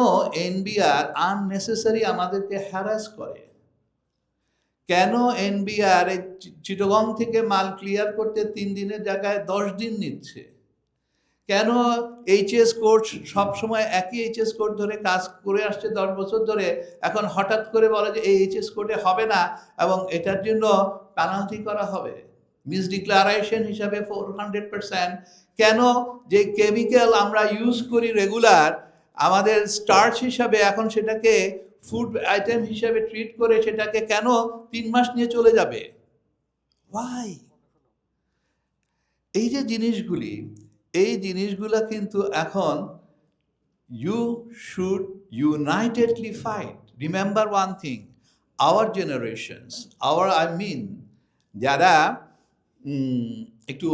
এনবিআর আননেসেসারি আমাদেরকে হ্যারাস করে, কেন এনবিআর চিটাগং থেকে মাল ক্লিয়ার করতে 3 দিনের জায়গায় 10 দিন নিচ্ছে? কেন এইচএস কোর্স সবসময় একই এইচএস কোর্স ধরে কাজ করে আসছে 10 বছর ধরে, এখন হঠাৎ করে বলে যে এই এইচএস কোর্টে হবে না এবং এটার জন্য পেনাল্টি করা হবে মিসডিক্লারেশন হিসাবে 400%? কেন যে কেমিক্যাল আমরা ইউজ করি রেগুলার আমাদের স্টার্চ হিসাবে, এখন সেটাকে ফুড আইটেম হিসাবে ট্রিট করে সেটাকে কেন 3 মাস নিয়ে চলে যাবে? ওয়াই? এই যে জিনিসগুলি, এই জিনিসগুলা কিন্তু এখন you should unitedly fight. Remember one thing, our generations, I mean যারা একটু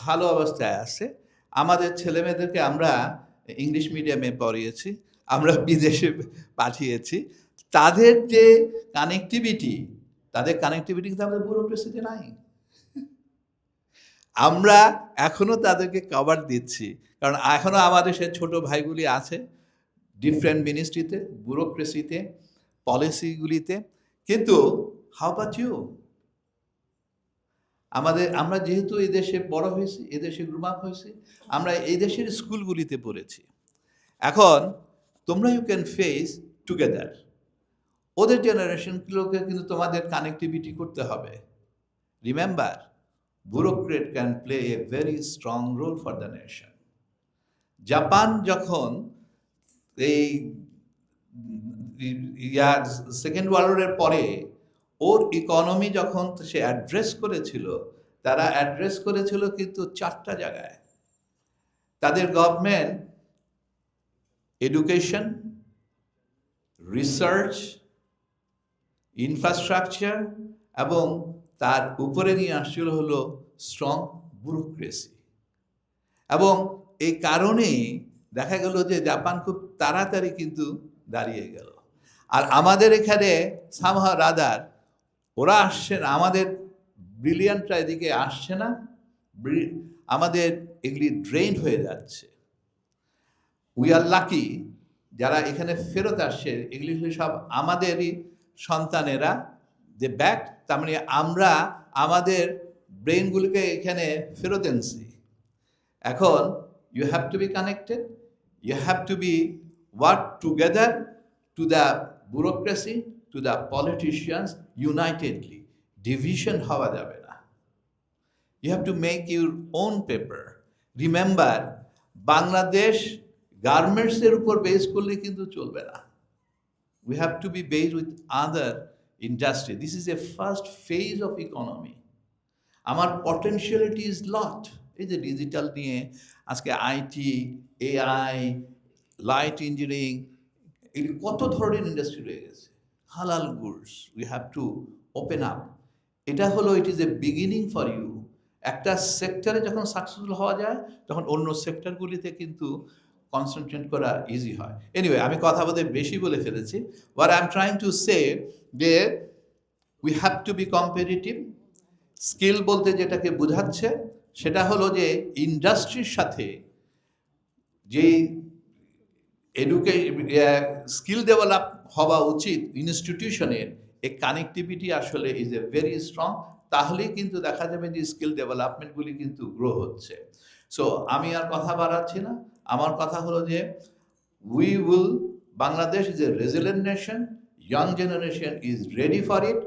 ভালো অবস্থায় আছে, আমাদের ছেলেমেয়েদেরকে আমরা ইংলিশ মিডিয়ামে পড়িয়েছি, আমরা বিদেশে পাঠিয়েছি, তাদের যে কানেক্টিভিটি, কিন্তু আমাদের ব্যুরোক্রেসিতে নাই। আমরা এখনো তাদেরকে কভার দিচ্ছি, কারণ এখনো আমাদের সে ছোট ভাইগুলি আছে ডিফারেন্ট মিনিস্ট্রিতে, ব্যুরোক্রেসিতে, পলিসিগুলিতে। কিন্তু হাউ অ্যাবাউট ইউ? আমরা যেহেতু এই দেশে বড় হয়েছি, এই দেশে গ্রুম আপ হয়েছি, আমরা এই দেশের স্কুলগুলিতে পড়েছি। এখন তোমরা ইউ ক্যান ফেস টুগেদার। ওদের জেনারেশনগুলোকে কিন্তু তোমাদের কানেক্টিভিটি করতে হবে। Remember, bureaucrat can play a very strong role for the nation. Japan যখন এই সেকেন্ড ওয়ার্ল্ড ওয়ারের পরে ওর ইকোনমি যখন সে অ্যাড্রেস করেছিল, তারা অ্যাড্রেস করেছিল কিন্তু 4টা জায়গায়। তাদের গভর্নমেন্ট এডুকেশন, রিসার্চ, ইনফ্রাস্ট্রাকচার এবং তার উপরে নিয়ে আসছিল হলো স্ট্রং ব্যুরোক্রেসি। এবং এই কারণেই দেখা গেল যে জাপান খুব তাড়াতাড়ি কিন্তু দাঁড়িয়ে গেল। আর আমাদের এখানে সামহাও রাদার ওরা আসছে না, আমাদের ব্রিলিয়ান্টরা এদিকে আসছে না, আমাদের এগুলি ড্রেইন হয়ে যাচ্ছে। উই আর লাকি যারা এখানে ফেরত আসছে, এগুলি সব আমাদেরই সন্তানেরা, যে ব্যাক, তার মানে আমরা আমাদের ব্রেইনগুলোকে এখানে ফেরত এনেছি। এখন you have to be connected, you have to be work together to the bureaucracy, to the politicians, unitedly. Division হওয়া যাবে না। You have to make your own paper. Remember, Bangladesh গার্মেন্টসের উপর বেস করলে কিন্তু চলবে না। We have to be based with other industry. This is a first phase of economy. আমার potentiality is lot. এই যে ডিজিটাল নিয়ে আজকে আইটি, এআই, লাইট ইঞ্জিনিয়ারিং, এই কত ধরনের ইন্ডাস্ট্রি রয়ে গেছে। হালাল goods, we have to open up. এটা হলো it is a beginning for you. একটা সেক্টরে যখন সাকসেসফুল হওয়া যায়, তখন অন্য সেক্টরগুলিতে কিন্তু কনসেন্ট্রেট করা ইজি হয়। এনিওয়ে, আমি কথা বলতে বেশি বলে ফেলেছি। What I am trying to say, যে we have to be competitive. Skill বলতে যেটাকে বোঝাচ্ছে সেটা হলো যে ইন্ডাস্ট্রির সাথে যে স্কিল ডেভেলপ হওয়া উচিত ইনস্টিটিউশনের, এই কানেক্টিভিটি আসলে ইজ এ ভেরি স্ট্রং। তাহলেই কিন্তু দেখা যাবে যে স্কিল ডেভেলপমেন্টগুলি কিন্তু গ্রো হচ্ছে। সো আমি আর কথা বাড়াচ্ছি না। আমার কথা হলো যে we will, Bangladesh is a resilient nation, young generation is ready for it.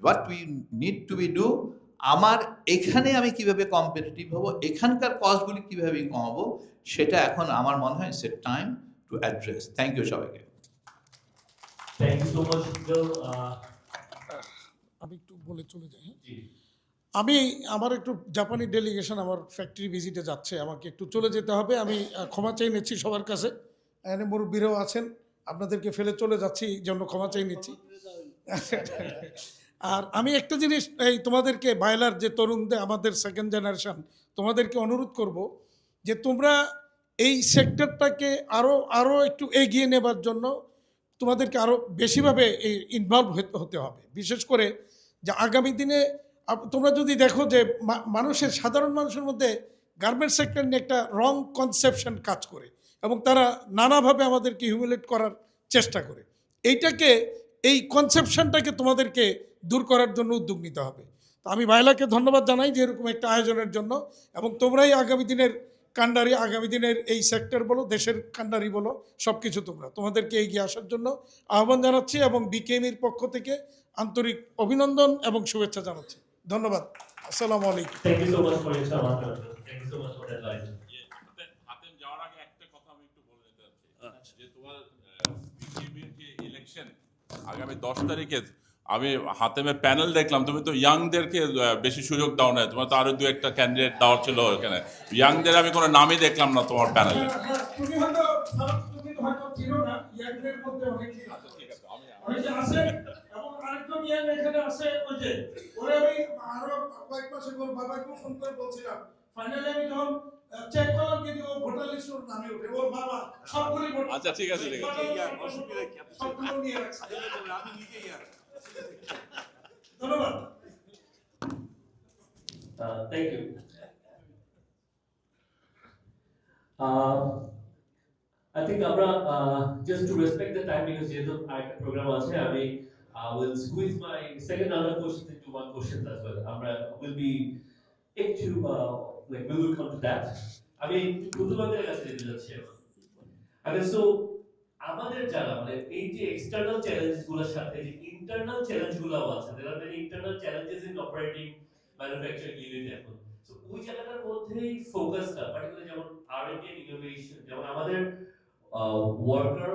What we need to be do, আমার এখানে আমি কিভাবে কম্পিটিটিভ হব, এখানকার কস্টগুলি কিভাবে কমাবো, সেটা এখন আমার মনে হয় set time to address. Thank you সবাইকে। Thank you so much, Bill. আমি একটু বলে চলে যাই। আমি আমার একটু জাপানি ডেলিগেশন আমার ফ্যাক্টরি ভিজিটে যাচ্ছে, আমাকে একটু চলে যেতে হবে। আমি ক্ষমা চেয়ে নিচ্ছি সবার কাছে, এখানে মুরব্বীরাও আছেন, আপনাদেরকে ফেলে চলে যাচ্ছি, এই জন্য ক্ষমা চেয়ে নিচ্ছি। আর আমি একটা জিনিস এই তোমাদেরকে বায়লার যে তরুণদের, আমাদের সেকেন্ড জেনারেশন, তোমাদেরকে অনুরোধ করব যে তোমরা এই সেক্টরটাকে আরও একটু এগিয়ে নেবার জন্য তোমাদেরকে আরও বেশিভাবে ইনভলভ হতে হবে। বিশেষ করে যে আগামী দিনে তোমরা যদি দেখো যে সাধারণ মানুষের মধ্যে গার্মেন্টস সেক্টর নিয়ে একটা রং কনসেপশন কাজ করে এবং তারা নানাভাবে আমাদেরকে হিউমিলেট করার চেষ্টা করে। এইটাকে এই কনসেপশনটাকে তোমাদেরকে দূর করার জন্য উদ্যোগ নিতে হবে। তো আমি ভাইলাকে ধন্যবাদ জানাই যে এরকম একটা আয়োজনের জন্য, এবং তোমরাই আগামী দিনের কান্ডারি, আগামী দিনের এই সেক্টর বলো, দেশের কান্ডারি বলো, সব কিছু তোমাদেরকে এগিয়ে আসার জন্য আহ্বান জানাচ্ছি, এবং বিকেএমইর পক্ষ থেকে আন্তরিক অভিনন্দন এবং শুভেচ্ছা জানাচ্ছি। ধন্যবাদ। আসসালামু আলাইকুম। Thank you so much for your time. Thank you so much for that line. Hatem যাওয়ার আগে একটা কথা আমি একটু বলে নিতে চাচ্ছি যে তোমার বিকেএমইর যে ইলেকশন আগামী 10 তারিখে, আমি হাতেমের প্যানেল দেখলাম, তুমি তো ইয়াংদেরকে বেশি সুযোগ দাও না, তোমার তো আরো 2-1টা ক্যান্ডিডেট দেওয়ার ছিল ওখানে, ইয়াংদের আমি কোনো নামই দেখলাম না তোমার প্যানেলে। তুমি হয়তো চিনো না, ইয়াংদের মধ্যে অনেকেই আছে, অনেকে আছে, এবং আরেকজন ইয়াং এখানে আছে, ওই যে ওরে আমি আরো কয়েক মাস আগে ওর বাবাকেও ফোন করে বলছিলাম, ফাইনালি আমি যখন চেক করলাম কিন্তু ও ভোটার লিস্ট ওর নামে ওঠে, ওর বাবা সবগুলি ভোট। আচ্ছা ঠিক আছে ঠিক আছে। সবগুলো নিয়ে রাখছে। ধন্যবাদ। Thank you. I think আমরা just to respect the time, because যেহেতু আরেকটা প্রোগ্রাম আছে, আমি will squeeze my second round of questions into one question as well. আমরা will be একটু like we will come to that. আমি প্রথমবারের কাছে যেতে যাচ্ছি। আচ্ছা, সো আমাদের যারা মানে এই যে এক্সটার্নাল চ্যালেঞ্জেস গুলোর সাথে যে ইন্টারনাল চ্যালেঞ্জ গুলোও আছে, there are many internal challenges in operating manufacturing unit এখন। সো ওই জায়গাটার মধ্যেই ফোকাসটা পার্টিকুলারলি যেমন R&D and innovation, যেমন আমাদের ওয়ার্কার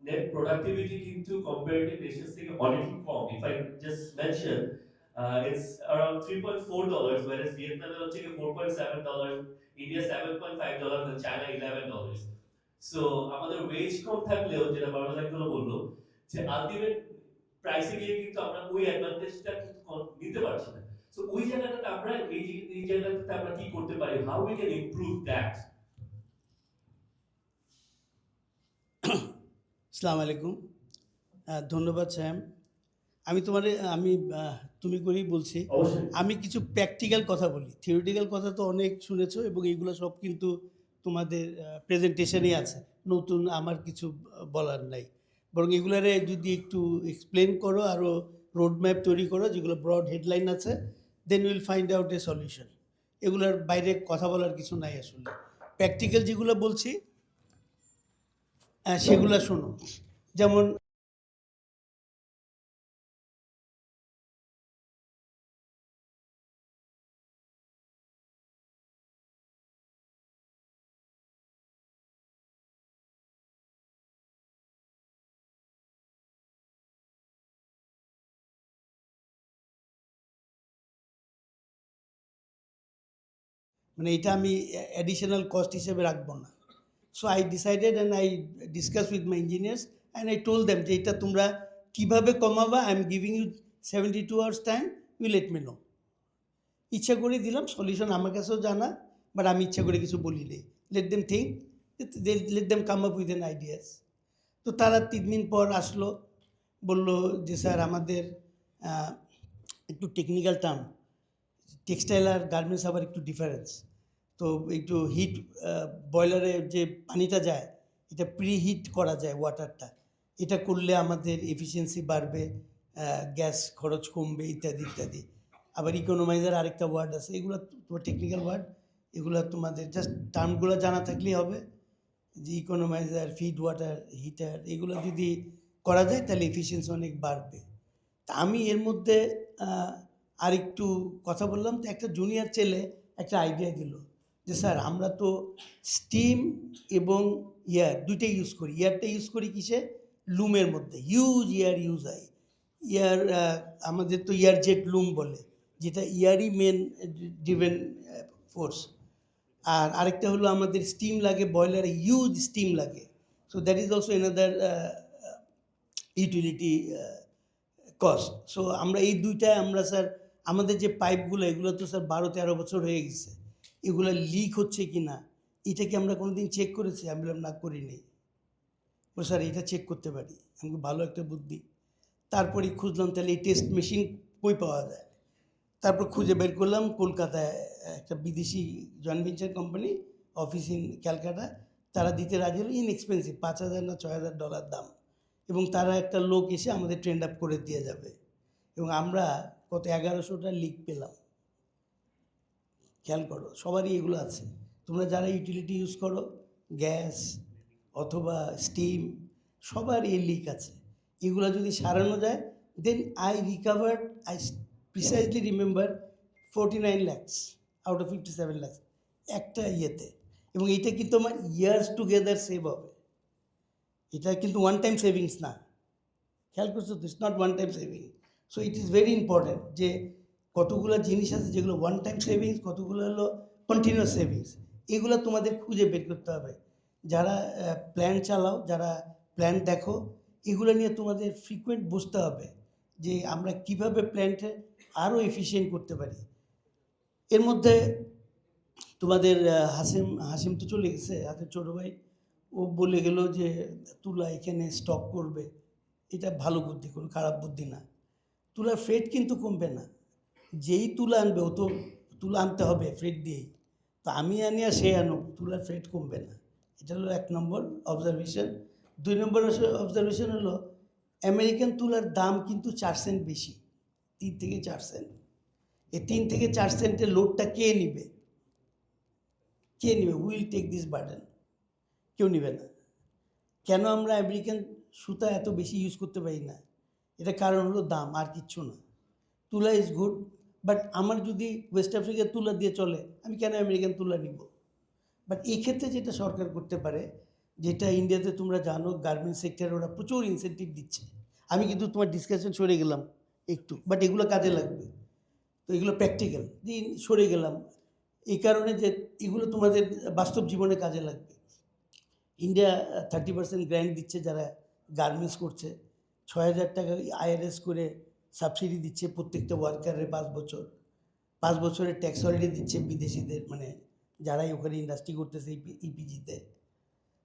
নেট প্রোডাক্টিভিটি কিন্তু কম্পারেটিভ নেশনস থেকে অনেকই কম। If I just mention it's around $3.4, whereas Vietnam হচ্ছে $4.7, India $7.5, and China $11. সো আমাদের ওয়েজ কম থাকলেও, যেটা বারবার একদম বললো, যে আলটিমেট প্রাইসে গিয়ে কিন্তু আমরা ওই অ্যাডভান্টেজটা নিতে পারছি না। সো ওই জায়গাটাতে আমরা এই জায়গাটাতে আমরা কি করতে পারি, how we can improve that? আসসালামু আলাইকুম। ধন্যবাদ স্যাম। আমি তুমি করেই বলছি। অবশ্যই। আমি কিছু প্র্যাকটিক্যাল কথা বলি। থিওরিটিক্যাল কথা তো অনেক শুনেছো, এবং এইগুলো সব কিন্তু তোমাদের প্রেজেন্টেশনেই আছে, নতুন আমার কিছু বলার নাই। বরং এগুলারে যদি একটু এক্সপ্লেন করো, আরও রোডম্যাপ তৈরি করো, যেগুলো ব্রড হেডলাইন আছে, then will find out a solution. এগুলোর বাইরে কথা বলার কিছু নাই আসলে। প্র্যাকটিক্যাল যেগুলো বলছি সেগুলো শোনো। যেমন মানে এটা আমি অ্যাডিশনাল কস্ট হিসেবে রাখবো না। So I decided and I discuss with my engineers and I told them যে এটা তোমরা কীভাবে কমাবা, I am giving you 72 hours time, you let me know. ইচ্ছা করে দিলাম, সলিউশন আমার কাছেও জানা, বাট আমি ইচ্ছা করে কিছু বলি নেই। Let them think, let them come up with an ideas. তো তারা 3 দিন পর আসলো, বললো যে স্যার আমাদের একটু টেকনিক্যাল টার্ম, টেক্সটাইল আর গার্মেন্টস আবার একটু ডিফারেন্স। তো একটু হিট বয়লারে যে পানিটা যায়, এটা প্রিহিট করা যায় ওয়াটারটা, এটা করলে আমাদের এফিসিয়েন্সি বাড়বে, গ্যাস খরচ কমবে, ইত্যাদি ইত্যাদি। আবার ইকোনোমাইজার আরেকটা ওয়ার্ড আছে, এগুলো তোমার টেকনিক্যাল ওয়ার্ড, এগুলো তোমাদের জাস্ট টার্মগুলো জানা থাকলেই হবে, যে ইকোনোমাইজার, ফিড ওয়াটার হিটার, এগুলো যদি করা যায় তাহলে এফিসিয়েন্সি অনেক বাড়বে। তা আমি এর মধ্যে আরেকটু কথা বললাম। তো একটা জুনিয়র ছেলে একটা আইডিয়া দিল যে স্যার আমরা তো স্টিম এবং ইয়ার দুইটাই ইউজ করি। ইয়ারটা ইউজ করি কিসে, লুমের মধ্যে, হিউজ ইয়ার ইউজ হয়। ইয়ার আমাদের তো ইয়ার জেট লুম বলে, যেটা ইয়ারই মেন ড্রিভেন ফোর্স। আর আরেকটা হলো আমাদের স্টিম লাগে, বয়লারে হিউজ স্টিম লাগে। So that is also another utility cost. So আমরা এই দুইটায় আমরা স্যার, আমাদের যে পাইপগুলো, এগুলো তো স্যার 12-13 বছর হয়ে গেছে, এগুলো লিক হচ্ছে কি না এটা কি আমরা কোনো দিন চেক করেছি? আমি বললাম না, করি নেই। বলে স্যার এটা চেক করতে পারি। আমাকে ভালো একটা বুদ্ধি। তারপরে খুঁজলাম তাহলে এই টেস্ট মেশিন কই পাওয়া যায়। তারপর খুঁজে বের করলাম কলকাতায় একটা বিদেশি joint venture company, office in Calcutta, তারা দিতে রাজি হলো। ইনএক্সপেন্সিভ, $5,000 না $6,000 দাম। এবং তারা একটা লোক এসে আমাদের ট্রেন্ড আপ করে দিয়ে যাবে, এবং আমরা কত 1100টা লিক পেলাম। খেয়াল করো, সবারই এগুলো আছে। তোমরা যারা ইউটিলিটি ইউজ করো, গ্যাস অথবা স্টিম, সবার এই লিক আছে। এগুলো যদি সারানো যায়, then I recovered, I precisely remember 49 lakhs out of 57 lakhs একটা ইয়েতে। এবং এটা কিন্তু আমার ইয়ার্স টুগেদার সেভ হবে। এটা কিন্তু ওয়ান টাইম সেভিংস না, খেয়াল করছো তো, it's not one time saving. So it is very important যে কতগুলো জিনিস আছে যেগুলো ওয়ান টাইম সেভিংস, কতগুলো হলো কন্টিনিউয়াস সেভিংস। এগুলো তোমাদের খুঁজে বের করতে হবে। যারা প্ল্যান চালাও, যারা প্ল্যান দেখো, এগুলো নিয়ে তোমাদের ফ্রিকুয়েন্ট বুঝতে হবে যে আমরা কিভাবে প্ল্যানটা আরও এফিশিয়েন্ট করতে পারি। এর মধ্যে তোমাদের হাসিম তো চলে গেছে, হাতের ছোটো ভাই, ও বলে গেল যে তুলা এখানে স্টক করবে। এটা ভালো বুদ্ধি, কোনো খারাপ বুদ্ধি না। তুলার ফ্রেট কিন্তু কমবে না। যেই তুলা আনবে, ও তো তুলা আনতে হবে ফ্রেট দিয়েই। তো আমি আনি আর সে আনুক, তুলার ফ্রেট কমবে না। এটা হলো 1 নম্বর অবজারভেশন। 2 নম্বর অবজারভেশন হলো আমেরিকান তুলার দাম কিন্তু 4 সেন্ট বেশি, 3 থেকে 4 সেন্ট। এই 3 থেকে 4 সেন্টের লোডটা কে নিবে? কে নিবে? Will take this burden? কেউ নেবে না। কেন আমরা আমেরিকান সুতা এত বেশি ইউজ করতে পারি না? এটা কারণ হলো দাম, আর কিচ্ছু না। তুলা ইজ গুড, বাট আমার যদি ওয়েস্ট আফ্রিকার তুলা দিয়ে চলে, আমি কেন আমেরিকান তুলা নিব? বাট এই ক্ষেত্রে যেটা সরকার করতে পারে, যেটা ইন্ডিয়াতে তোমরা জানো, গার্মেন্টস সেক্টরে ওরা প্রচুর ইনসেন্টিভ দিচ্ছে। আমি কিন্তু তোমার ডিসকাশন সরে গেলাম একটু, বাট এগুলো কাজে লাগবে। তো এগুলো প্র্যাকটিক্যাল, যে সরে গেলাম এই কারণে যে এগুলো তোমাদের বাস্তব জীবনে কাজে লাগবে। ইন্ডিয়া 30% গ্র্যান্ট দিচ্ছে যারা গার্মেন্টস করছে, 6,000 টাকা IRS করে সাবসিডি দিচ্ছে প্রত্যেকটা ওয়ার্কারের 5 বছর। 5 বছরের ট্যাক্স হলিডে দিচ্ছে বিদেশিদের, মানে যারাই ওখানে ইন্ডাস্ট্রি করতেছে ইপিজিতে।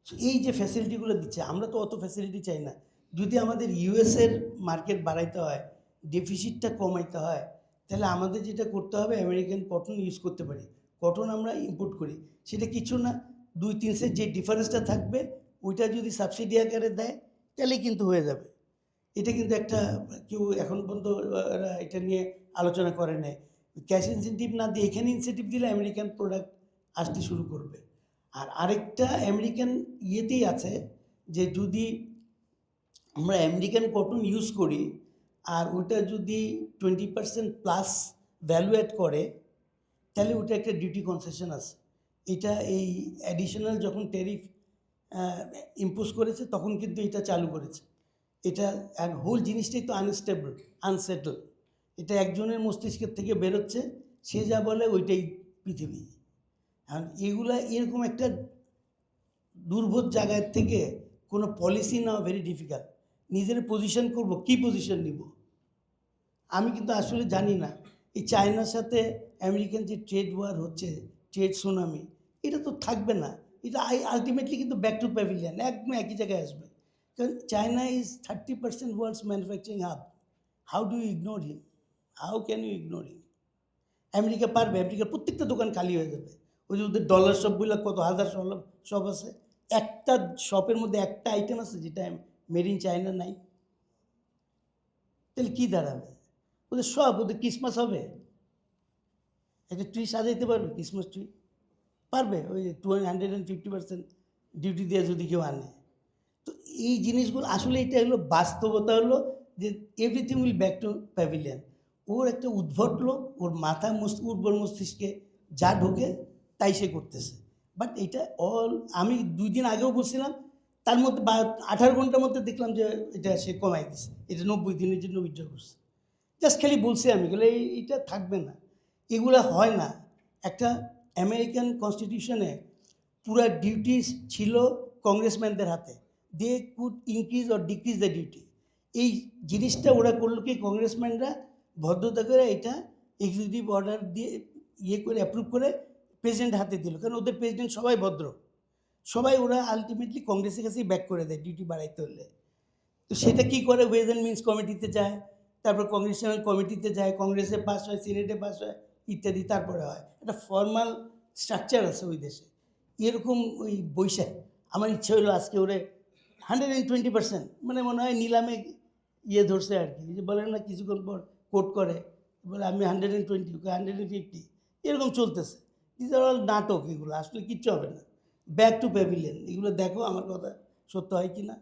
সো এই যে ফ্যাসিলিটিগুলো দিচ্ছে, আমরা তো অত ফ্যাসিলিটি চাই না। যদি আমাদের ইউএসের মার্কেট বাড়াইতে হয়, ডেফিসিটটা কমাইতে হয়, তাহলে আমাদের যেটা করতে হবে, আমেরিকান কটন ইউজ করতে পারি। কটন আমরা ইম্পোর্ট করি, সেটা কিছু না, 2-3 সেন্ট যে ডিফারেন্সটা থাকবে, ওইটা যদি সাবসিডি আকারে দেয়, তাহলে কিন্তু হয়ে যাবে। এটা কিন্তু একটা, কেউ এখন পর্যন্ত এটা নিয়ে আলোচনা করে নেয়। ক্যাশ ইনসেন্টিভ না দিয়ে এখানে ইনসেন্টিভ দিলে আমেরিকান প্রোডাক্ট আসতে শুরু করবে। আর আরেকটা আমেরিকান ইয়েতেই আছে যে যদি আমরা আমেরিকান কটন ইউজ করি আর ওটা যদি 20% প্লাস ভ্যালু অ্যাড করে, তাহলে ওটা একটা ডিউটি কনসেশন আছে। এটা এই অ্যাডিশনাল যখন ট্যারিফ ইম্পোজ করেছে, তখন কিন্তু এটা চালু করেছে। এটা আর হোল জিনিসটাই তো আনস্টেবল, আনসেটল। এটা একজনের মস্তিষ্কের থেকে বেরোচ্ছে, সে যা বলে ওইটাই পৃথিবী। আর এগুলা এরকম একটা দুর্বোধ জায়গার থেকে কোনো পলিসি নেওয়া ভেরি ডিফিকাল্ট। নিজের পজিশন করব, কি পজিশন নিব? আমি কিন্তু আসলে জানি না। এই চায়নার সাথে আমেরিকান যে ট্রেড ওয়ার হচ্ছে, ট্রেড সুনামি, এটা তো থাকবে না। এটা আলটিমেটলি কিন্তু ব্যাক টু প্যাভিলিয়ন, একদম একই জায়গায় আসবে। কারণ China is 30% world's manufacturing hub. How do you ignore him? How can you ignore him? America পারবে? আমেরিকার প্রত্যেকটা দোকান খালি হয়ে যাবে। ওই যে ওদের ডলার শপগুলো কত হাজার শপ আছে, একটা শপের মধ্যে একটা আইটেম আছে যেটা মেড ইন চায়না নাই। তাহলে কী দাঁড়াবে? ওদের সব, ওদের ক্রিসমাস হবে, একটা ট্রি সাজাইতে পারবে? ক্রিসমাস ট্রি পারবে? ওই 250% ডিউটি দিয়ে যদি কেউ আনে। তো এই জিনিসগুলো আসলে, এটা হলো বাস্তবতা, হলো যে everything will back to pavilion. ওর একটা উদ্ভট লোক, ওর মাথা উর্বর মস্তিষ্কে যা ঢোকে তাই সে করতেছে। বাট এটা অল, আমি 2 দিন আগেও বলছিলাম, তার মধ্যে 18 ঘন্টার মধ্যে দেখলাম যে এটা সে কমাই দিচ্ছে, এটা 90 দিনের জন্য উইথড্র করছে। জাস্ট খালি বলছি আমি, গেলে এইটা থাকবে না, এগুলো হয় না। একটা আমেরিকান কনস্টিটিউশনে পুরা ডিউটি ছিল কংগ্রেসম্যানদের হাতে। They could increase or decrease the duty. এই জিনিসটা ওরা করলো কি, কংগ্রেসম্যানরা ভদ্রতা করে এটা এক্সিকিউটিভ অর্ডার দিয়ে ইয়ে করে অ্যাপ্রুভ করে প্রেসিডেন্ট হাতে দিল। কারণ ওদের প্রেসিডেন্ট সবাই ভদ্র, সবাই, ওরা আলটিমেটলি কংগ্রেসের কাছেই ব্যাক করে দেয় ডিউটি বাড়াইতে হলে। তো সেটা কী করে, ওয়েজ অ্যান্ড মিনস কমিটিতে যায়, তারপর কংগ্রেশনাল কমিটিতে যায়, কংগ্রেসে পাস হয়, সিনেটে পাস হয়, ইত্যাদি, তারপরে হয়। একটা ফর্মাল স্ট্রাকচার আছে ওই দেশে। এরকম ওই বৈশাখ, আমার ইচ্ছা হলো আজকে ওরে 120%, মানে মনে হয় নিলামে ইয়ে ধরছে আর কি, যে বলেন না কিছুক্ষণ পর কোট করে, বলে আমি 120, 150 এরকম চলতেছে। দিস আর অল নাটক, এগুলো আসলে কিচ্ছু হবে না। ব্যাক টু প্যাভিলিয়ন, এগুলো দেখো আমার কথা সত্য হয় কি না।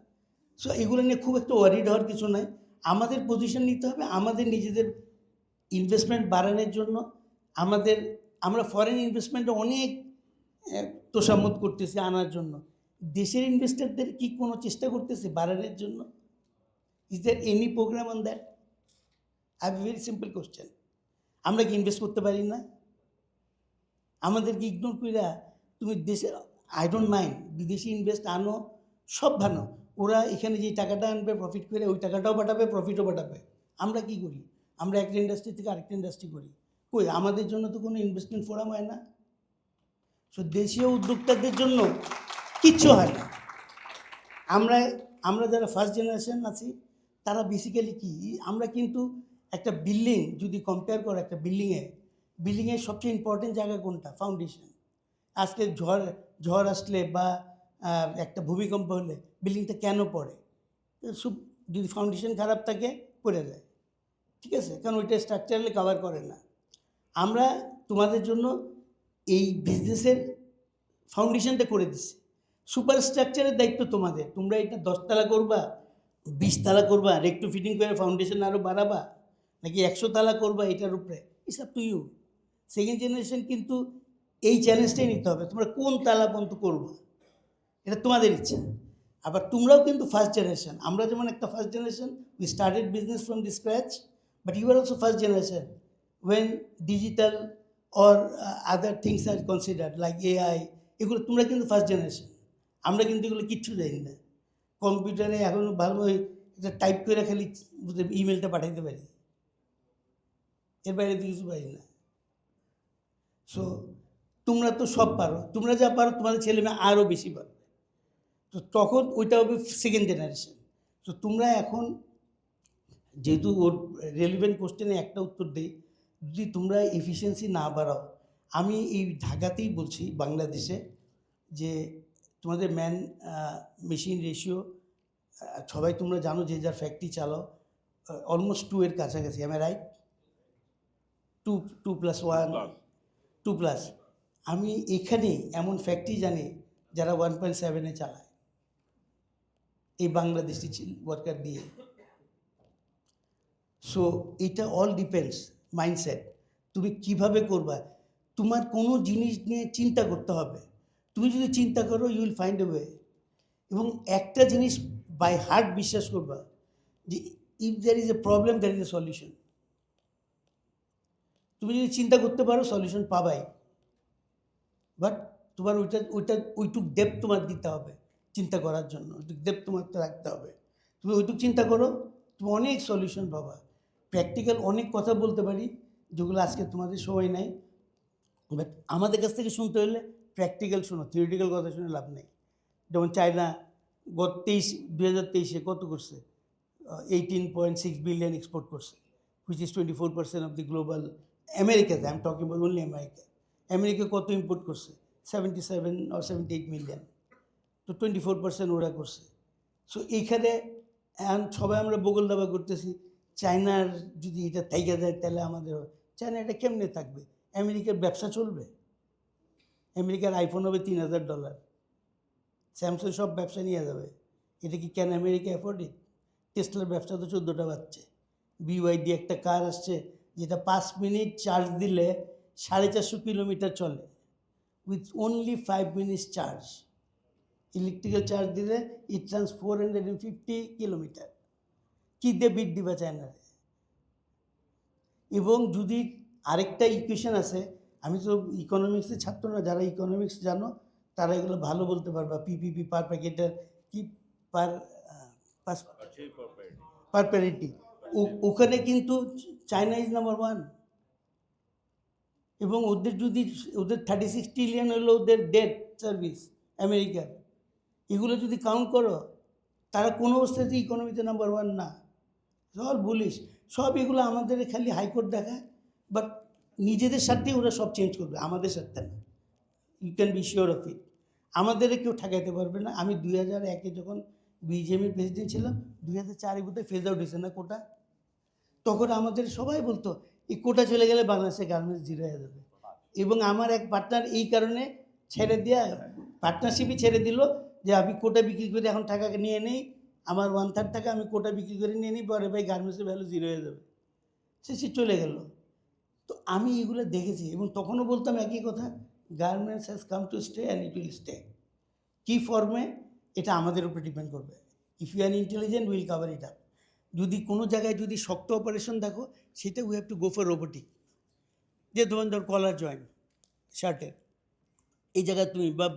সো এগুলো নিয়ে খুব একটা ওয়ারিড হওয়ার কিছু নাই। আমাদের পজিশন নিতে হবে, আমাদের নিজেদের ইনভেস্টমেন্ট বাড়ানোর জন্য। আমরা ফরেন ইনভেস্টমেন্টে অনেক তোষামত করতেছি আনার জন্য। দেশের ইনভেস্টরদের কি কোনো চেষ্টা করতেছে বাড়ানোর জন্য? Is there any programme on that? I have very simple question. আমরা কি ইনভেস্ট করতে পারি না? আমাদেরকে ইগনোর কইরা তুমি দেশে, আই ডোন্ট মাইন্ড বিদেশি ইনভেস্ট আনো, সব ভালো। ওরা এখানে যে টাকাটা আনবে প্রফিট করে, ওই টাকাটাও পাঠাবে, প্রফিটও পাঠাবে। আমরা কি করি? আমরা একটা ইন্ডাস্ট্রি থেকে আরেকটা ইন্ডাস্ট্রি করি। কই, আমাদের জন্য তো কোনো ইনভেস্টমেন্ট ফোরাম হয় না। সো দেশীয় উদ্যোক্তাদের জন্য কিচ্ছু হয় না। আমরা যারা ফার্স্ট জেনারেশন আছি, তারা বেসিক্যালি কি, আমরা কিন্তু একটা বিল্ডিং যদি কম্পেয়ার করো, একটা বিল্ডিংয়ের সবচেয়ে ইম্পর্টেন্ট জায়গা কোনটা? ফাউন্ডেশন। আজকে ঝড় আসলে বা একটা ভূমিকম্প হলে বিল্ডিংটা কেন পড়ে? যদি ফাউন্ডেশন খারাপ থাকে পড়ে যায়, ঠিক আছে, কারণ ওইটা স্ট্রাকচারালি কভার করে না। আমরা তোমাদের জন্য এই বিজনেসের ফাউন্ডেশনটা করে দিচ্ছি, সুপার স্ট্রাকচারের দায়িত্ব তোমাদের। তোমরা এটা 10 তালা করবা, 20 তালা করবা, রেক্টো ফিটিং করে ফাউন্ডেশন আরও বাড়াবা, নাকি 100 তালা করবা এটার উপরে, it's up to you. Second generation কিন্তু এই চ্যালেঞ্জটাই নিতে হবে, তোমরা কোন তালা পর্যন্ত করবা, এটা তোমাদের ইচ্ছা। আবার তোমরাও কিন্তু ফার্স্ট জেনারেশন। আমরা যেমন একটা first generation, we started business from the scratch, but you are also first generation when digital or other things are considered like AI, এগুলো তোমরা কিন্তু ফার্স্ট জেনারেশন। আমরা কিন্তু এগুলো কিচ্ছু জানি না। কম্পিউটারে এখন ভালোভাবে এটা টাইপ করে খালি ইমেলটা পাঠাইতে পারি, এর বাইরে তো কিছু পারি না। সো তোমরা তো সব পারো, তোমরা যা পারো তোমাদের ছেলেমেয়ে আরও বেশি পারো। তো তখন ওইটা হবে সেকেন্ড জেনারেশন। তো তোমরা এখন, যেহেতু ওর রেলিভেন্ট কোশ্চেনে একটা উত্তর দিই, যদি তোমরা এফিসিয়েন্সি না বাড়াও, আমি এই ঢাকাতেই বলছি, বাংলাদেশে যে তোমাদের মেশিন রেশিও, সবাই তোমরা জানো যে যার ফ্যাক্টরি চালাও, অলমোস্ট 2 এর কাছাকাছি, আমি রাইট? 2+1, 2+। আমি এখানে এমন ফ্যাক্টরি জানি যারা 1.7-এ চালায়, এই বাংলাদেশি ওয়ার্কার দিয়ে। সো এটা অল ডিপেন্ডস মাইন্ডসেট, তুমি কিভাবে করবা। তোমার কোনো জিনিস নিয়ে চিন্তা করতে হবে। তুমি যদি চিন্তা করো, you will find a way. এবং একটা জিনিস বাই হার্ট বিশ্বাস করবা, যে if there is a problem there is a solution. তুমি যদি চিন্তা করতে পারো, সলিউশন পাবাই। বাট তোমার ওইটুক ডেপথ তোমার দিতে হবে চিন্তা করার জন্য, ওইটুক ডেপথ তোমার তো রাখতে হবে। তুমি ওইটুক চিন্তা করো, তুমি অনেক সলিউশন পাবা। প্র্যাকটিক্যাল অনেক কথা বলতে পারি, যেগুলো আজকে তোমাদের সময় নাই। বাট আমাদের কাছ থেকে শুনতে হলে প্র্যাকটিক্যাল শোনো, থিওরিটিক্যাল কথা শুনে লাভ নেই। যেমন চায়না 2023-এ কত করছে? 18.6 বিলিয়ন এক্সপোর্ট করছে, which is 24% of the global. আমেরিকাতে, I am talking about only America. America কত ইম্পোর্ট করছে? 77 or 78 মিলিয়ন। তো 24% ওরা করছে। সো এইখানে এখন সবাই আমরা বগল দাবা করতেছি, চায়নার যদি এটা থাইকা যায় তাহলে আমাদের, চায়না এটা কেমনে থাকবে? আমেরিকার ব্যবসা চলবে? আমেরিকার আইফোন হবে $3000, স্যামসাং সব ব্যবসা নিয়ে যাবে। এটা কি কেন আমেরিকা অ্যাফোর্ড ইট? টেসলার ব্যবসা তো 14টা বাজছে। BYD একটা কার আসছে যেটা 5 মিনিট চার্জ দিলে 450 কিলোমিটার চলে, with only 5 minutes charge. Electrical charge দিলে ইট রানস 450 কিলোমিটার। কী দিয়ে বিট দিবা চায়নারে? এবং যদি আরেকটা ইকুয়েশন আছে, আমি তো ইকোনমিক্সের ছাত্র না, যারা ইকোনমিক্স জানো তারা এগুলো ভালো বলতে পারবা। PPP পার প্যাকেটের কি পার প্যারিটি, ওখানে কিন্তু চায়না ইজ নাম্বার 1। এবং ওদের 36 ট্রিলিয়ন হলো ওদের ডেট সার্ভিস আমেরিকার। এগুলো যদি কাউন্ট করো, তারা কোনো অবস্থাতেই ইকোনমিতে নাম্বার 1 না। সব বলিস, সব এগুলো আমাদের খালি হাইকোর্ট দেখায়, বাট নিজেদের স্বার্থেই ওরা সব চেঞ্জ করবে, আমাদের স্বার্থে না। You can be sure of it. আমাদের কেউ ঠেকাইতে পারবে না। আমি 2001-এ যখন বিজিএমের প্রেসিডেন্ট ছিলাম, 2004 বোধহয় ফেজ আউট হয়েছে না কোটা। তখন আমাদের সবাই বলতো এই কোটা চলে গেলে বাংলাদেশে গার্মেন্টস জিরো হয়ে যাবে। এবং আমার এক পার্টনার এই কারণে ছেড়ে দেওয়া, পার্টনারশিপই ছেড়ে দিল যে আমি কোটা বিক্রি করে এখন টাকা নিয়ে নেই, আমার 1/3 টাকা আমি কোটা বিক্রি করে নিয়ে নিই, পরে ভাই গার্মেন্টসের ভ্যালু জিরো হয়ে যাবে, সে চলে গেল। তো আমি এগুলো দেখেছি এবং তখনও বলতাম একই কথা, garments has come to stay and it will stay. কী ফর্মে এটা আমাদের উপরে ডিপেন্ড করবে। If you are intelligent will cover it up. যদি কোনো জায়গায় যদি শক্ত অপারেশন দেখো, সেটা we have to go for robotic. যে তোমার ধর কলার জয়েন্ট শার্টের এই জায়গায় তুমি, বা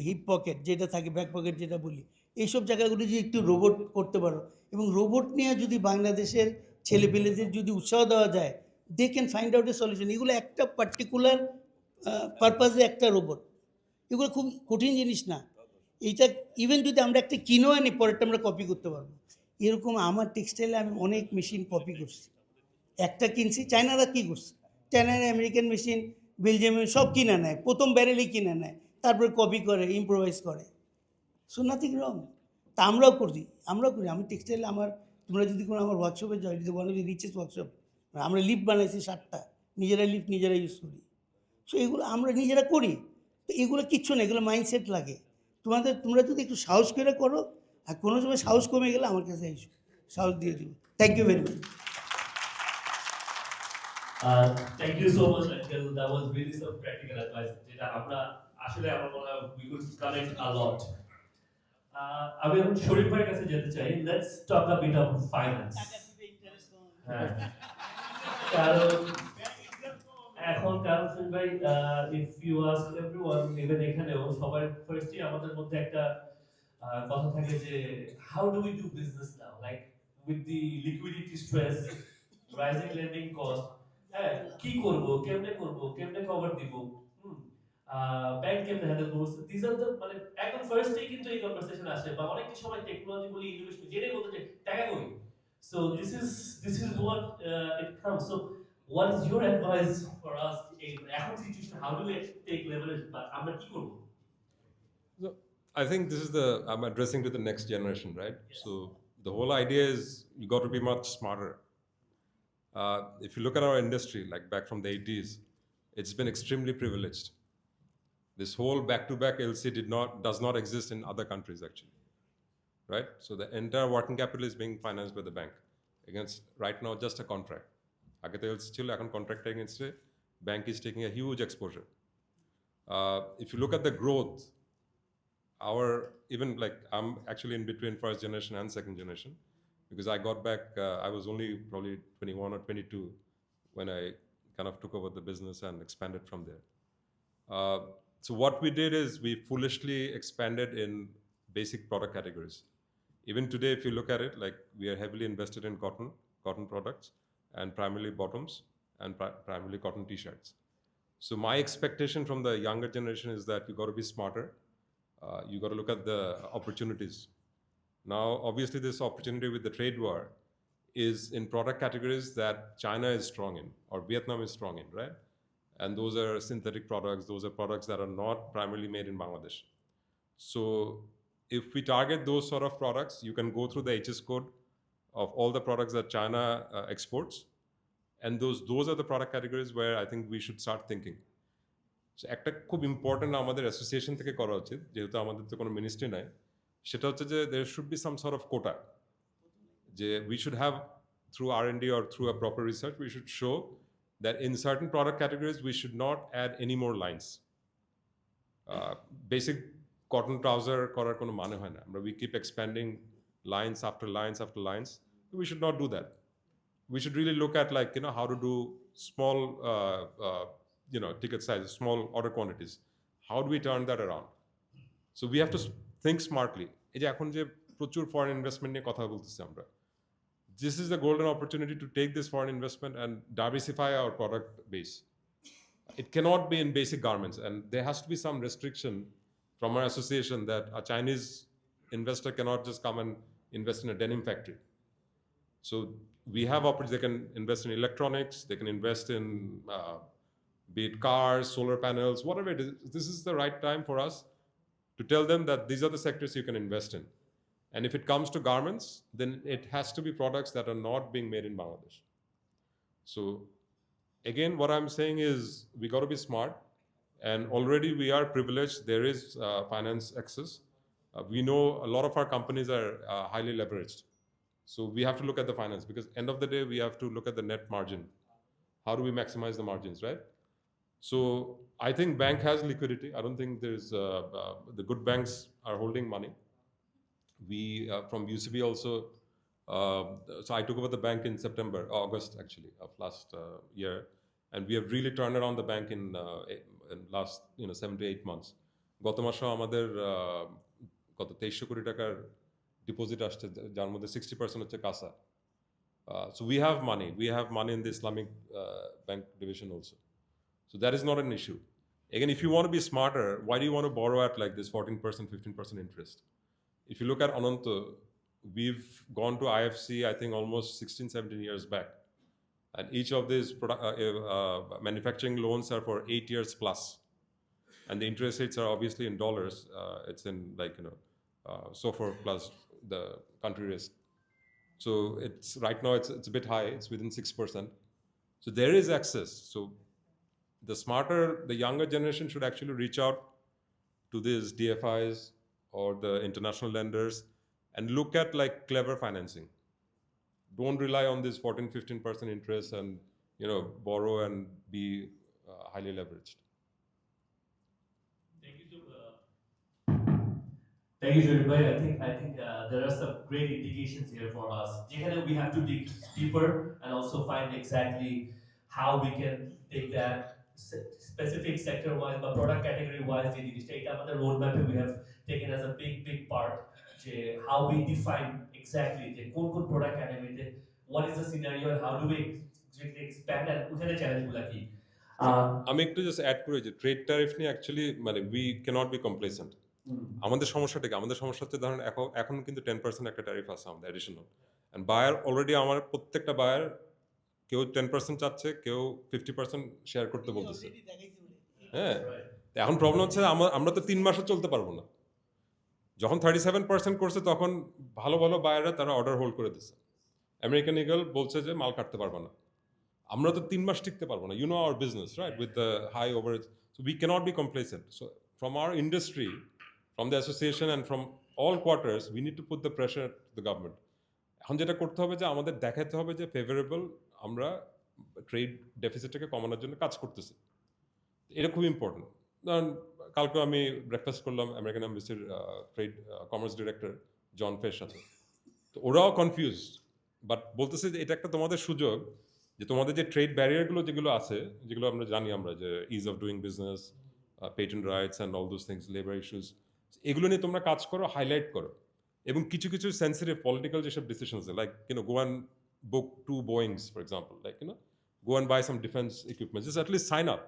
হিপ পকেট যেটা থাকে, ব্যাক পকেট যেটা বলি, এইসব জায়গাগুলো যদি একটু রোবট করতে পারো, এবং রোবট নিয়ে যদি বাংলাদেশের ছেলেপেলেদের যদি উৎসাহ দেওয়া যায়, they can find out a solution. এগুলো একটা পার্টিকুলার পারপাসে একটা রোবট, এগুলো খুব কঠিন জিনিস না। এইটা ইভেন যদি আমরা একটা কিনেও আনি, পরেরটা আমরা কপি করতে পারবো। এরকম আমার টেক্সটাইলে আমি অনেক মেশিন কপি করছি। একটা কিনছি, চায়নারা কী করছে, চায়নারা আমেরিকান মেশিন, বেলজিয়ামের সব কিনে নেয়, প্রথম ব্যারেলই কিনে নেয়, তারপরে কপি করে, ইম্প্রোভাইজ করে। So nothing wrong. তা আমরাও করি। আমি টেক্সটাইল, তোমরা যদি কোনো আমার ওয়ার্কশপে যাও, it is one of the richest workshop. আমরা লিফট বানাইছি 7টা, নিজেরা লিফট নিজেরা ইউজ করি। সো এগুলো আমরা নিজেরা করি। তো এগুলো কিচ্ছু না, এগুলো মাইন্ডসেট লাগে। তোমরা যদি একটু সাহস করে করো, আর কোনো সময় সাহস কমে গেলে আমার কাছে এসো, সাহস দিয়ে দেবো। Thank you very much. Thank you so much, Uncle. That was really some practical advice. যেটা আমরা আসলে আমার মনে হয় we could connect a lot. আমি এখন শরীফ ভাইয়ের কাছে যেতে চাই। Let's talk a bit of finance. হ্যাঁ, কারণ শরীফ ভাই, if you ask everyone, even এখানেও সবার ফার্স্টই আমাদের মধ্যে একটা কথা থাকে যে how do we do business now, like with the liquidity stress, rising lending cost, হ্যাঁ কি করব, কেমনে কভার দিব, ব্যাংক কেমনে হ্যান্ডেল করব। দিস আর দ্য, মানে একদম ফার্স্টেই কিন্তু এই কনভারসেশন আসে, বা অনেক সময় টেকনোলজি বলি, ইনোভেশন যেটাই বলতে যে টাকা কই। So this is what it comes. So what is your advice for us in এখন situation, how do we take leverage, বা আমরা কি করব? So I think this is I'm addressing to the next generation, right? Yes. So the whole idea is you got to be much smarter. If you look at our industry, like back from the 80s, it's been extremely privileged. This whole back-to-back LC does not exist in other countries actually, right? So the entire working capital is being financed by the bank against right now just a contract. আগে তো LC ছিল, এখন contract against it, bank is taking a huge exposure. If you look at the growth, even like I'm actually in between first generation and second generation, because I got back, I was only probably 21 or 22 when I kind of took over the business and expanded from there. So what we did is we foolishly expanded in basic product categories. Even today, if you look at it, like we are heavily invested in cotton products, and primarily bottoms, and primarily cotton t-shirts. So my expectation from the younger generation is that you got to be smarter. You got to look at the opportunities. Now, obviously, this opportunity with the trade war is in product categories that China is strong in, or Vietnam is strong in, right? And those are synthetic products. Those are products that are not primarily made in Bangladesh. So if we target those sort of products, you can go through the HS code of all the products that China exports. And those are the product categories where I think we should start thinking. So একটা খুব important আমাদের association থেকে করা উচিত, যেহেতু আমাদের তো কোনো মিনিস্ট্রি নাই, সেটা হচ্ছে যে there should be some sort of quota. যে we should have, through R&D or through a proper research, we should show that in certain product categories we should not add any more lines. Basic cotton trouser করার কোনো মানে হয় না, আমরা we keep expanding lines after lines after lines. We should not do that. We should really look at, like, how to do small ticket sizes, small order quantities. How do we turn that around? So we have to think smartly. এই যে এখন যে প্রচুর foreign investment নিয়ে কথা বলতেছি আমরা, this is the golden opportunity to take this foreign investment and diversify our product base. It cannot be in basic garments, and there has to be some restriction from our association that a Chinese investor cannot just come and invest in a denim factory. So we have opportunities. They can invest in electronics, they can invest in be it cars, solar panels, whatever it is. This is the right time for us to tell them that these are the sectors you can invest in. And if it comes to garments, then it has to be products that are not being made in Bangladesh. So again, what I'm saying is we got to be smart, and already we are privileged. There is finance access. We know a lot of our companies are highly leveraged. So we have to look at the finance, because end of the day, we have to look at the net margin. How do we maximize the margins, right? So I think bank has liquidity. I don't think there's the good banks are holding money. We from UCB also. So I took over the bank in August actually of last year, and we have really turned around the bank in last 7 to 8 months. গত মাসেও আমাদের কত 2300 কোটি টাকার deposit আসছে, যার মধ্যে 60% হচ্ছে কাসা. So we have money in the Islamic bank division also. So that is not an issue. Again, if you want to be smarter, why do you want to borrow at like this 14%, 15% interest? If you look at Ananta, we've gone to IFC, I think almost 16, 17 years back. And each of these manufacturing loans are for 8 years plus. And the interest rates are obviously in dollars. It's in SOFR plus the country risk. So it's right now it's a bit high. It's within 6%. So there is access. So the younger generation should actually reach out to these DFIs or the international lenders and look at like clever financing. Don't rely on this 14-15% interest and borrow and be highly leveraged. Thank you, Thank you, Jordan. I think there are some great indications here for us. We have to dig deeper and also find exactly how we can take that specific sector-wise or product category-wise. The roadmap we have taken as a big part. How we define exactly the good product category, what is the scenario, and how do we exactly expand, and what are the challenges? আমি একটু just add করে যে trade tariff নিয়ে actually we can't be complacent. আমাদের সমস্যাটা কি? আমাদের সমস্যা হচ্ছে ধরেন এখন কিন্তু 10% একটা ট্যারিফ আছে আমাদের অ্যাডিশনাল, অ্যান্ড বায়ার অলরেডি আমার প্রত্যেকটা বায়ার কেউ 10% চাচ্ছে, কেউ 50% শেয়ার করতে বলতেছে। হ্যাঁ, এখন প্রবলেম হচ্ছে আমরা তো 3 মাসও চলতে পারবো না। যখন 37% করছে তখন ভালো বায়াররা তারা অর্ডার হোল্ড করে দিচ্ছে। আমেরিকান ইগল বলছে যে মাল কাটতে পারবো না। আমরা তো 3 মাস টিকতে পারবো না। Our business, right? With the high overage. So we cannot be complacent. So from our industry, from the association and from all quarters, we need to put the pressure to the government. এখন যেটা করতে হবে যে আমাদের দেখাতে হবে যে favourable আমরা ট্রেড ডেফিসিটটাকে কমানোর জন্য কাজ করতেছি। এটা খুব ইম্পর্টেন্ট। কারণ কালকে আমি ব্রেকফাস্ট করলাম আমেরিকান এম্বাসির ট্রেড কমার্স ডিরেক্টর জন ফের সাথে। তো ওরাও কনফিউজড, বাট বলতেছে যে এটা একটা তোমাদের সুযোগ, যে তোমাদের যে ট্রেড ব্যারিয়ারগুলো যেগুলো আছে, যেগুলো আমরা জানি যে ease of doing business, patent rights and all those things, labour issues, এগুলো নিয়ে তোমরা কাজ করো, হাইলাইট করো। এবং কিছু সেন্সিটিভ পলিটিক্যাল যেসব decisions, like go and book 2 Boeings for example, like go and buy some defence equipment, just at least sign up.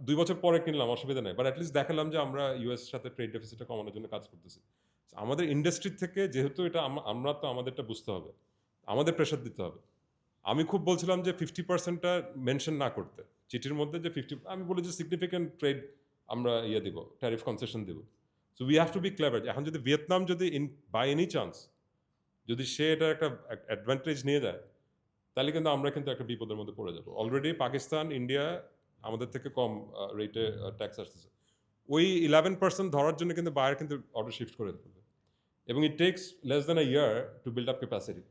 2 বছর পরে কিনলাম, অসুবিধা নেই, বাট অ্যাটলিস্ট দেখালাম যে আমরা ইউএস সাথে ট্রেড ডেফিসিটটা কমানোর জন্য কাজ করতেছি। আমাদের ইন্ডাস্ট্রি থেকে যেহেতু এটা আমরা তো আমাদেরটা বুঝতে হবে, আমাদের প্রেশার দিতে হবে। আমি খুব বলছিলাম যে 50%টা মেনশন না করতে চিঠির মধ্যে, যে 50, আমি বলি যে সিগনিফিক্যান্ট ট্রেড আমরা দিব, ট্যারিফ কনসেশন দেব। So we have to be clever. এখন যদি ভিয়েতনাম যদি বাই এনি চান্স যদি সে এটার একটা অ্যাডভান্টেজ নিয়ে যায়, তাহলে কিন্তু আমরা কিন্তু একটা বিপদের মধ্যে পড়ে যাবো। অলরেডি পাকিস্তান, ইন্ডিয়া আমাদের থেকে কম রেটে ট্যাক্স আসতেছে। ওই 11% ধরার জন্য কিন্তু বায়ার কিন্তু অর্ডার শিফট করে দেবে, এবং it takes less than a year to build up capacity.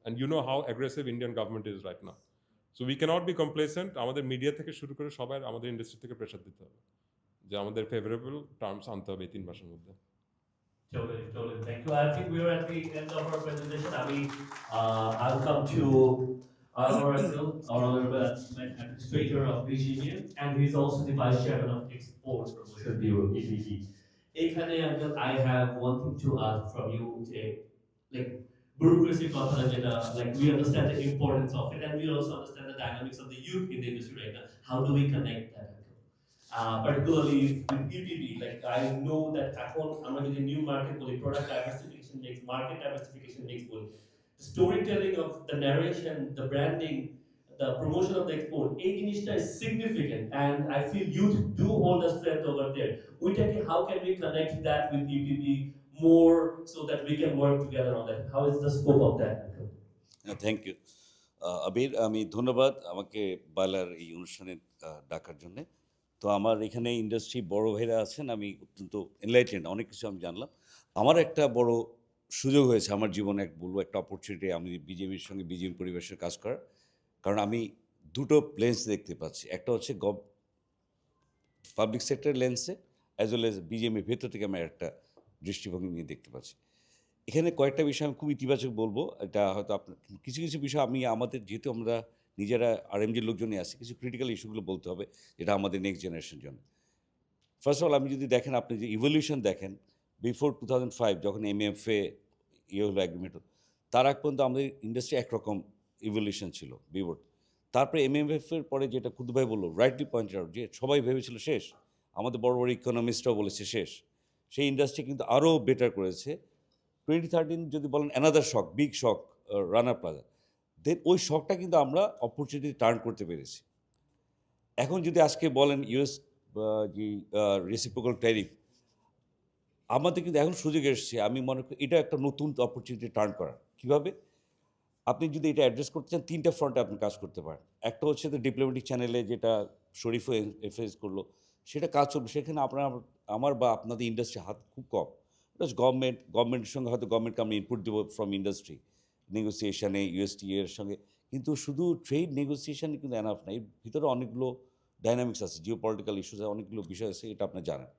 And you know how aggressive Indian government is right now. So we cannot be complacent. আমাদের মিডিয়া থেকে শুরু করে সবাই আমাদের ইন্ডাস্ট্রি থেকে প্রেশার দিতে হবে যে আমাদের ফেভারেবল টার্মস আনতে হবে 3 মাসের মধ্যে। Totally. Thank you. I think we are at the end of our presentation. I'll come to our honorable administrator of BGG, and he's also the vice chairman of Export Promotion Bureau, EPB. I have one thing to ask from you, like bureaucracy, like we understand the importance of it, and we also understand the dynamics of the youth in the industry right now. How do we connect that? Particularly with EPB, like I know that I'm the new market, product diversification makes, market diversification makes, the storytelling of the narration, the branding, the promotion of the export, is significant, and I feel youth do hold a strength over there. How can we connect that with EPB more so that we can work together on that? How is the scope of that? Thank you Abir, আমি ধন্যবাদ আমাকে বালার এই অনুষ্ঠানে ডাকার জন্যে। তো আমার এখানে ইন্ডাস্ট্রি বড় ভাইরা আছেন, আমি অত্যন্ত এনলাইটেন্ড, অনেক কিছু আমি জানলাম। আমার একটা বড় সুযোগ হয়েছে আমার জীবনে, বলবো একটা অপরচুনিটি, আমি বিজেপির সঙ্গে বিজেপি পরিবেশের কাজ করার। কারণ আমি দুটো লেন্স দেখতে পাচ্ছি, একটা হচ্ছে পাবলিক সেক্টর লেন্সে, অ্যাজ ওয়েল এজ বিজেপির ভেতর থেকে আমি একটা দৃষ্টিভঙ্গি নিয়ে দেখতে পাচ্ছি। এখানে কয়েকটা বিষয় আমি খুব ইতিবাচক বলবো, এটা হয়তো আপনার কিছু কিছু বিষয় আমি আমাদের, যেহেতু আমরা নিজেরা আরএমজির লোকজনই আছি, কিছু ক্রিটিক্যাল ইস্যুগুলো বলতে হবে যেটা আমাদের নেক্সট জেনারেশনের জন্য। ফার্স্ট অফ অল, আপনি যদি দেখেন, আপনি যে ইভলিউশন দেখেন, বিফোর 2005 যখন এমএফএ হলো অ্যাগ্রিমেন্ট হলো, তার আগ পর্যন্ত আমাদের ইন্ডাস্ট্রি একরকম ইভলিউশন ছিল বিবর্ত। তারপরে এমএফএর পরে যেটা খুদ ভাই বললো, রাইটলি পয়েন্ট আউট, যে সবাই ভেবেছিল শেষ, আমাদের বড় বড় ইকোনমিস্টরাও বলেছে শেষ, সেই ইন্ডাস্ট্রি কিন্তু আরও বেটার করেছে। 2013 যদি বলেন অ্যানাদার শক, বিগ শক, রানা প্লাজা, দেন ওই শকটা কিন্তু আমরা অপরচুনিটি টার্ন করতে পেরেছি। এখন যদি আজকে বলেন ইউএস যে রেসিপ্রোকাল ট্যারিফ, আমাদের কিন্তু এখন সুযোগ এসছে, আমি মনে করি এটা একটা নতুন অপরচুনিটি টার্ন করার। কীভাবে? আপনি যদি এটা অ্যাড্রেস করতে চান, তিনটা ফ্রন্টে আপনি কাজ করতে পারেন। একটা হচ্ছে তো ডিপ্লোম্যাটিক চ্যানেলে, যেটা শরীফও এফএস করলো, সেটা কাজ চলবে, সেখানে আমার বা আপনাদের ইন্ডাস্ট্রি হাত খুব কম। প্লাস গভর্নমেন্টের সঙ্গে হয়তো গভর্নমেন্টকে আমরা ইনপুট দেবো ফ্রম ইন্ডাস্ট্রি নেগোসিয়েশনে, ইউএসটিএ এর সঙ্গে, কিন্তু শুধু ট্রেড নেগোসিয়েশনে কিন্তু এনাফ না, এর ভিতরে অনেকগুলো ডাইনামিক্স আছে, জিও পলিটিক্যাল ইস্যুস আছে, অনেকগুলো বিষয় আছে, এটা আপনি জানেন।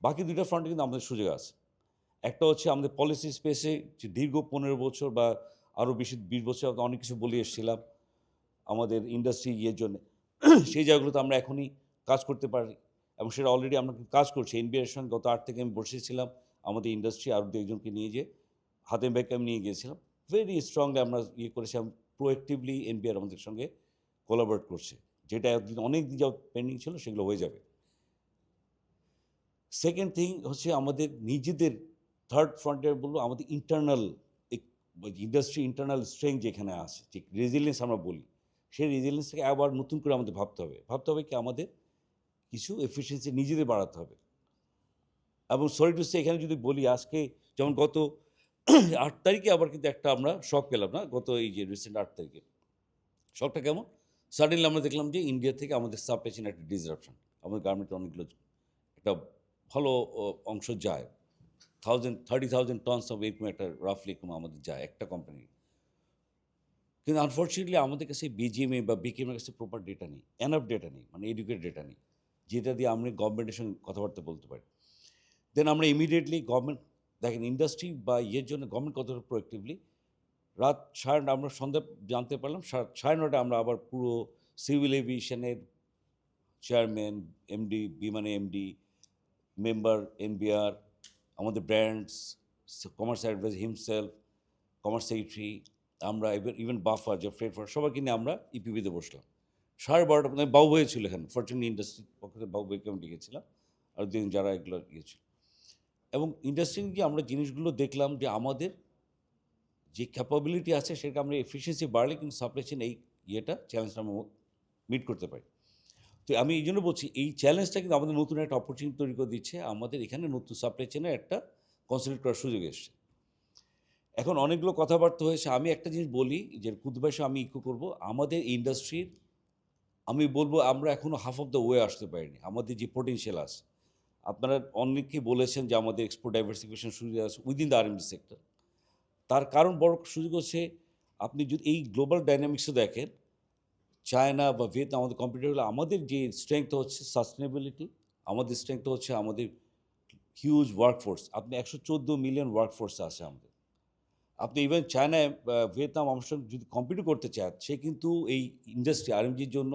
বাকি দুইটা ফ্রন্টে কিন্তু আমাদের সুযোগ আছে। একটা হচ্ছে আমাদের পলিসি স্পেসে, যে দীর্ঘ 15 বছর বা আরও বেশি 20 বছর অনেক কিছু বলে এসেছিলাম আমাদের ইন্ডাস্ট্রি ইয়ের জন্য, সেই জায়গাগুলোতে আমরা এখনই কাজ করতে পারি, এবং সেটা অলরেডি আমরা কাজ করছি। এনবিআর সঙ্গে গত 8 থেকে আমি বসেছিলাম, আমাদের ইন্ডাস্ট্রি আরও 2 একজনকে নিয়ে যে হাতেম ভাইকে আমি নিয়ে গিয়েছিলাম, ভেরি স্ট্রংলি আমরা করেছিলাম, প্রোঅ্যাক্টিভলি এনবিআর আমাদের সঙ্গে কোলাবোরেট করছে, যেটা অনেক দিন যাও পেন্ডিং ছিল, সেগুলো হয়ে যাবে। সেকেন্ড থিং হচ্ছে আমাদের নিজেদের, থার্ড ফ্রন্টিয়ার বলবো, আমাদের ইন্টারনাল ইন্ডাস্ট্রি ইন্টারনাল স্ট্রেংথ যেখানে আছে, যে রেজিলিয়েন্স আমরা বলি, সেই রেজিলিয়েন্সটাকে আবার নতুন করে আমাদের ভাবতে হবে কি আমাদের কিছু এফিসিয়েন্সি নিজেদের বাড়াতে হবে। এবং সরি টু সে, এখানে যদি বলি, আজকে যেমন গত 8 তারিখে আবার কিন্তু একটা আমরা শক পেলাম না, গত এই যে রিসেন্ট 8 তারিখে, শকটা কেমন? সাডেনলি আমরা দেখলাম যে ইন্ডিয়া থেকে আমাদের সাপ্লাই চেইনে একটা ডিসরাপশন, আমাদের গার্মেন্টের অনেকগুলো একটা ভালো অংশ যায়, 30,000 টনস অফ এরকম একটা রাফলি এরকম আমাদের যায় একটা কোম্পানি। কিন্তু আনফর্চুনেটলি আমাদের কাছে বিজিএমএ বা বিকেএমের কাছে প্রপার ডেটা নেই, এনাফ ডেটা নেই, মানে এডুকেটেড ডেটা নেই, যেটা দিয়ে আমরা গভর্নমেন্টের সঙ্গে কথাবার্তা বলতে পারি। দেন আমরা ইমিডিয়েটলি গভর্নমেন্ট, দেখেন ইন্ডাস্ট্রি বা ইয়ের জন্য গভর্নমেন্ট কতটা প্রোঅ্যাক্টিভলি, রাত 9:30 আমরা সন্ধ্যা জানতে পারলাম, 9:30 আমরা আবার পুরো সিভিল এভিয়েশনের চেয়ারম্যান, এমডি, বিমানে এমডি, মেম্বার এনবিআর, আমাদের brands, commerce advise himself, commerce secretary, আমরা ইভেন বাফার যে ফ্রেড ফর, সবাইকে নিয়ে আমরা ইপিবিতে বসলাম 12:30 পর্যন্ত। বাবু ভাই ছিল এখানে, ফরচুন ইন্ডাস্ট্রির পক্ষ থেকে বাবু ভাইকে আমি ডেকেছিলাম, আর দুজন যারা এগুলো গিয়েছিল। এবং ইন্ডাস্ট্রি গিয়ে আমরা জিনিসগুলো দেখলাম যে আমাদের যে ক্যাপাবিলিটি আছে, সেটা আমরা এফিসিয়েন্সি বাড়লে কিন্তু সাপ্লাই চেইন এই চ্যালেঞ্জটা আমরা মিট করতে পারি। তো আমি এই জন্য বলছি, এই চ্যালেঞ্জটা কিন্তু আমাদের নতুন একটা অপরচুনিটি তৈরি করে দিচ্ছে, আমাদের এখানে নতুন সাপ্লাই চেইনের একটা কনসেন্ট্রেট করার সুযোগ এসছে। এখন অনেকগুলো কথাবার্তা হয়েছে, আমি একটা জিনিস বলি, যে কুদবাসে আমি ইকো করবো, আমাদের ইন্ডাস্ট্রির, আমি বলবো আমরা এখনও হাফ অফ দ্য ওয়ে আসতে পারিনি, আমাদের যে পোটেনশিয়াল আছে। আপনারা অনেকেই বলেছেন যে আমাদের এক্সপোর্ট ডাইভার্সিফিকেশন সুযোগ আছে উইদিন দ্য আরএমজি সেক্টর। তার কারণ বড় সুযোগ হচ্ছে, আপনি যদি এই গ্লোবাল ডাইনামিক্সও দেখেন, চায়না বা ভিয়েতনাম আমাদের কম্পিটিটর, আমাদের যে স্ট্রেংথ হচ্ছে সাস্টেনেবিলিটি, আমাদের স্ট্রেংথ হচ্ছে আমাদের হিউজ ওয়ার্কফোর্স। আপনি 114 মিলিয়ন ওয়ার্কফোর্স আছে আমাদের। আপনি ইভেন চায়নায়, ভিয়েতনাম আমার সঙ্গে যদি কম্পিট করতে চান, সে কিন্তু এই ইন্ডাস্ট্রি আরএমজির জন্য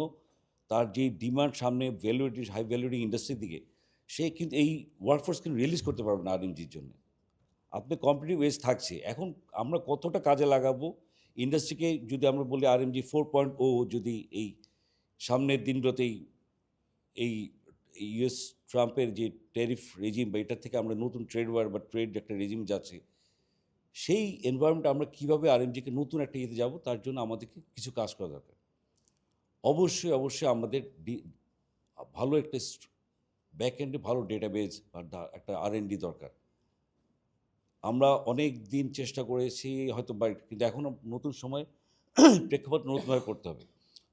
তার যে ডিমান্ড সামনে ভ্যালুয়েটিভ হাই ভ্যালুয়েটিং ইন্ডাস্ট্রির দিকে, সে কিন্তু এই ওয়ার্কফোর্স কিন্তু রিলিজ করতে পারবে না আরএমজির জন্য। আপনি কম্পিটিটিভ এজ থাকছে। এখন আমরা কতটা কাজে লাগাবো ইন্ডাস্ট্রিকে, যদি আমরা বলি আরএমজি 4.0, যদি এই সামনের দিনগুলোতেই এই ইউএস ট্রাম্পের যে ট্যারিফ রেজিম বা এটার থেকে আমরা নতুন ট্রেড ওয়ার বা ট্রেড একটা রেজিম যাচ্ছে, সেই এনভায়রনমেন্ট আমরা কীভাবে আরএমজিকে নতুন একটা ইয়েতে যাবো, তার জন্য আমাদেরকে কিছু কাজ করা দরকার। অবশ্যই আমাদের ভালো একটা ব্যাক এন্ডে ভালো ডেটাবেজ বা একটা R&D দরকার। আমরা অনেক দিন চেষ্টা করেছি হয়তো কিন্তু এখনও নতুন সময় প্রেক্ষাপট নতুনভাবে করতে হবে।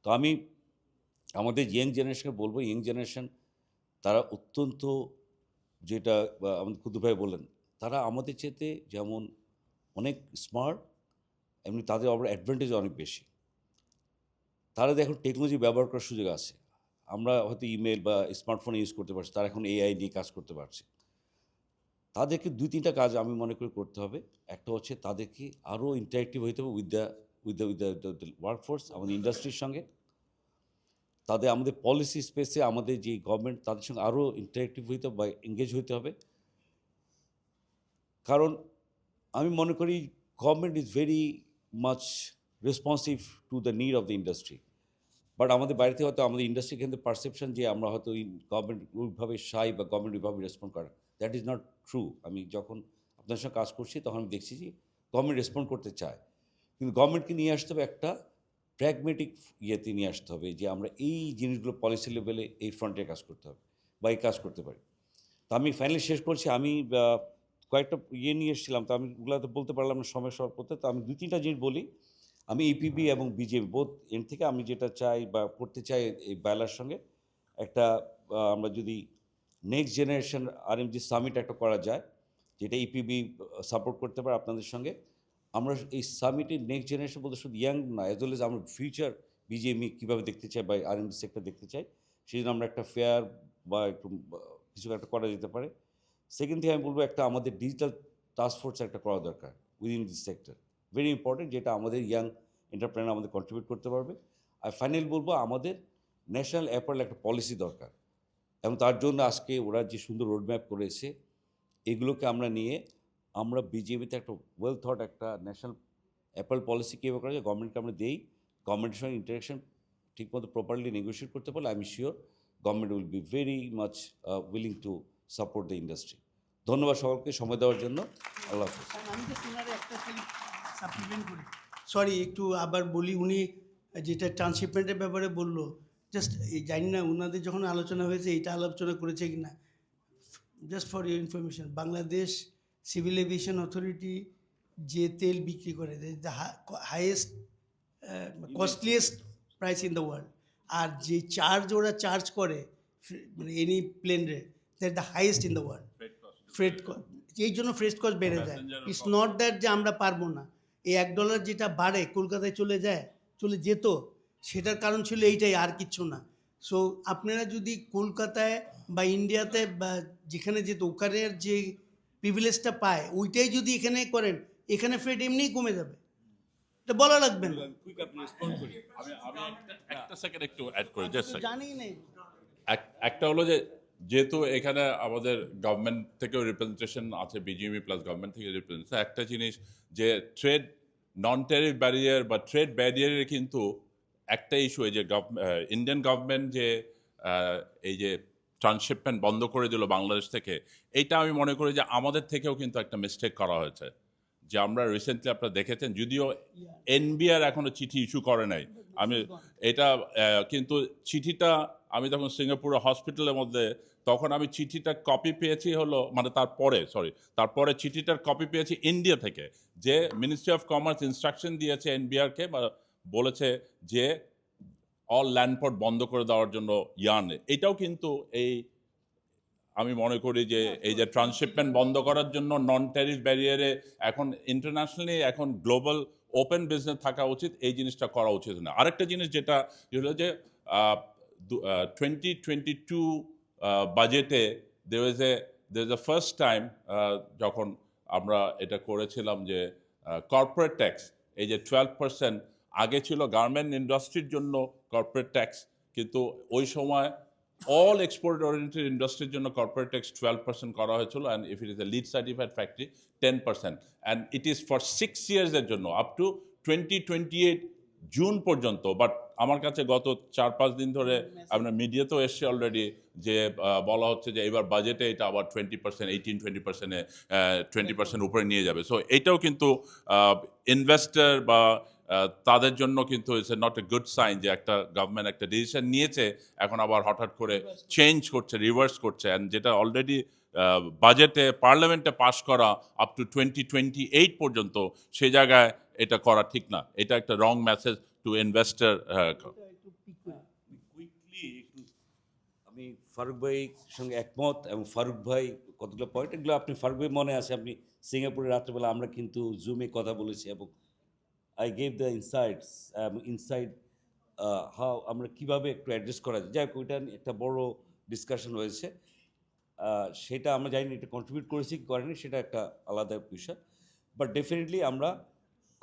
তো আমি আমাদের ইয়াং জেনারেশনকে বলবো, ইয়াং জেনারেশন তারা অত্যন্ত যেটা আমাদের ক্ষুদ্র ভাই বললেন, তারা আমাদের চেতে যেমন অনেক স্মার্ট, এমনি তাদের আবার অ্যাডভান্টেজ অনেক বেশি। তারা এখন টেকনোলজি ব্যবহার করার সুযোগ আছে। আমরা হয়তো ইমেল বা স্মার্টফোন ইউজ করতে পারছি, তারা এখন এআই নিয়ে কাজ করতে পারছে। তাদেরকে 2-3টা কাজ আমি মনে করি করতে হবে। একটা হচ্ছে তাদেরকে আরও ইন্টারেক্টিভ হইতে হবে উইথ দ্য ওয়ার্কফোর্স, আমাদের ইন্ডাস্ট্রির সঙ্গে। আমাদের পলিসি স্পেসে আমাদের যে গভর্নমেন্ট, তাদের সঙ্গে আরও ইন্টারেক্টিভ হইতে হবে বা এঙ্গেজ হইতে হবে। কারণ আমি মনে করি government is very much responsive to the need of the industry. But আমাদের বাইরে থেকে হয়তো আমাদের ইন্ডাস্ট্রি কিন্তু পারসেপশন যে আমরা হয়তো গভর্নমেন্ট ওইভাবে সাই বা গভর্নমেন্ট ওইভাবে রেসপন্ড করে, দ্যাট ইজ নট ট্রু। আমি যখন আপনার সঙ্গে কাজ করছি তখন আমি দেখছি যে গভর্নমেন্ট রেসপন্ড করতে চায়, কিন্তু গভর্নমেন্টকে নিয়ে আসতে হবে একটা প্র্যাগমেটিক ইয়েতে নিয়ে আসতে হবে যে আমরা এই জিনিসগুলো পলিসি লেভেলে এই ফ্রন্টে কাজ করতে হবে বা এই কাজ করতে পারি। তো আমি ফাইনালি শেষ করছি, আমি কয়েকটা নিয়ে এসেছিলাম, তো আমি ওগুলো তো বলতে পারলাম না সময় করতে। তো আমি 2-3টা জিনিস বলি। আমি ইপিবি এবং বিজেপি বোথ এন্ড থেকে আমি যেটা চাই বা করতে চাই এই বায়লার সঙ্গে একটা আমরা যদি নেক্সট জেনারেশন আরএমজি সামিট একটা করা যায়, যেটা ইপিবি সাপোর্ট করতে পারে আপনাদের সঙ্গে। আমরা এই সামিটের নেক্সট জেনারেশন বলতে শুধু ইয়াং না, অ্যাজ ওয়েল এজ আমরা ফিউচার বিজেএমই কীভাবে দেখতে চাই বা আরএমজি সেক্টর দেখতে চাই, সেই জন্য আমরা একটা ফেয়ার বা একটু কিছু একটা করা যেতে পারে। সেকেন্ড থিং আমি বলবো একটা আমাদের ডিজিটাল টাস্ক ফোর্স একটা করা দরকার within this sector, very important, যেটা আমাদের ইয়াং এন্টারপ্রেনার আমাদের কন্ট্রিবিউট করতে পারবে। আর ফাইনালি বলবো আমাদের ন্যাশনাল অ্যাপেল একটা পলিসি দরকার, এবং তার জন্য আজকে ওরা যে সুন্দর রোডম্যাপ করেছে, এগুলোকে আমরা নিয়ে আমরা বিজেপিতে একটা ওয়েল থট একটা ন্যাশনাল অ্যাপেল পলিসি কীভাবে করা যায় গভর্নমেন্টকে আমরা দেই, গভর্নমেন্টের সঙ্গে ইন্টারাকশন ঠিকমতো প্রপারলি নেগোশিয়েট করতে পারলে আমি sure government will be very much willing to support the industry. ধন্যবাদ সকলকে সময় দেওয়ার জন্য। আল্লাহ হাফিজ। আমি তো ওনারে একটা সাপ্লিমেন্ট করি, সরি একটু আবার বলি। উনি যেটা ট্রান্সশিপমেন্টের ব্যাপারে বললো, জাস্ট জানি না ওনাদের যখন আলোচনা হয়েছে এটা আলোচনা করেছে কি না। Just for your information, Bangladesh civil aviation authority যে তেল বিক্রি করে, the highest costliest price in the world, আর যে চার্জ ওরা চার্জ করে মানে any plane rate, that the highest in the world. Freight এই জন্য ফ্রেট কস্ট বেড়ে যায়। ইটস নট দ্যাট যে আমরা পারবো না। এই $1 যেটা বাড়ে কলকাতায় চলে যেত, সেটার কারণ ছিল এইটাই, আর কিচ্ছু না। সো আপনারা যদি কলকাতায় বা ইন্ডিয়াতে বা যেখানে যেত ওখানের যে প্রিভিলেজটা পায় ওইটাই যদি এখানে করেন, এখানে ফ্রেট এমনিই কমে যাবে, এটা বলা লাগবে না। আমি একটা সেকেন্ড একটু অ্যাড করি, জাস্ট জানি নেই। একটা হলো যে যেহেতু এখানে আমাদের গভর্নমেন্ট থেকেও রিপ্রেজেন্টেশন আছে, বিজিএমই প্লাস গভর্নমেন্ট থেকে রিপ্রেজেন্টেশন, একটা জিনিস যে ট্রেড নন ট্যারিফ ব্যারিয়ার বা ট্রেড ব্যারিয়ারের কিন্তু একটা ইস্যু, এই যে ইন্ডিয়ান গভর্নমেন্ট যে এই যে ট্রান্সশিপমেন্ট বন্ধ করে দিল বাংলাদেশ থেকে, এইটা আমি মনে করি যে আমাদের থেকেও কিন্তু একটা মিস্টেক করা হয়েছে। যে আমরা রিসেন্টলি আপনারা দেখেছেন, যদিও এনবিআর এখনো চিঠি ইস্যু করে নাই, আমি এটা কিন্তু চিঠিটা আমি তখন সিঙ্গাপুরের হসপিটালের মধ্যে, তখন আমি চিঠিটা কপি পেয়েছি হলো মানে তারপরে চিঠিটার কপি পেয়েছি ইন্ডিয়া থেকে, যে মিনিস্ট্রি অফ কমার্স ইনস্ট্রাকশন দিয়েছে এনবিআরকে বা বলেছে যে অল ল্যান্ডপোর্ট বন্ধ করে দেওয়ার জন্য এটাও কিন্তু আমি মনে করি যে এই যে ট্রান্সশিপমেন্ট বন্ধ করার জন্য নন ট্যারিফ ব্যারিয়ারে এখন ইন্টারন্যাশনালি এখন গ্লোবাল ওপেন বিজনেস থাকা উচিত, এই জিনিসটা করা উচিত না। আরেকটা জিনিস যেটা হলো যে 2022 বাজেটে there is a first time যখন আমরা এটা করেছিলাম যে কর্পোরেট ট্যাক্স, এই যে 12% আগে ছিল গার্মেন্ট ইন্ডাস্ট্রির জন্য কর্পোরেট ট্যাক্স, কিন্তু ওই সময় all export oriented ইন্ডাস্ট্রির জন্য কর্পোরেট ট্যাক্স 12% করা হয়েছিল, and if it is a lead certified factory 10%, and it is for 6 years এর জন্য up to 2028 জুন পর্যন্ত। বাট আমার কাছে গত 4-5 দিন ধরে আপনার মিডিয়াতেও এসছে অলরেডি যে বলা হচ্ছে যে এবার বাজেটে এটা আবার 20%, 18-20%-এ 20% উপরে নিয়ে যাবে। সো এটাও কিন্তু ইনভেস্টর বা তাদের জন্য কিন্তু it's not a good sign যে একটা গভর্নমেন্ট একটা ডিসিশন নিয়েছে এখন আবার হঠাৎ করে চেঞ্জ করছে, রিভার্স করছে, অ্যান্ড যেটা অলরেডি বাজেটে পার্লামেন্টে পাশ করা আপ টু 2028 পর্যন্ত, সে জায়গায় এটা করা ঠিক না। এটা একটা রং মেসেজ টু ইনভেস্টর। কুইকলি একটু আমি ফারুক ভাইয়ের সঙ্গে একমত, এবং ফারুক ভাই কতগুলো পয়েন্ট, এগুলো আপনি ফারুক ভাই মনে আছে, আপনি সিঙ্গাপুরে রাত্রেবেলা আমরা কিন্তু জুমে কথা বলেছি, এবং I gave the inside how আমরা কীভাবে একটু অ্যাড্রেস করা যায়। যাই হোক, ওইটা নিয়ে একটা বড় ডিসকাশন হয়েছে। সেটা আমরা জানি না এটা কন্ট্রিবিউট করেছি কি করেনি, সেটা একটা আলাদা বিষয়। বাট ডেফিনেটলি আমরা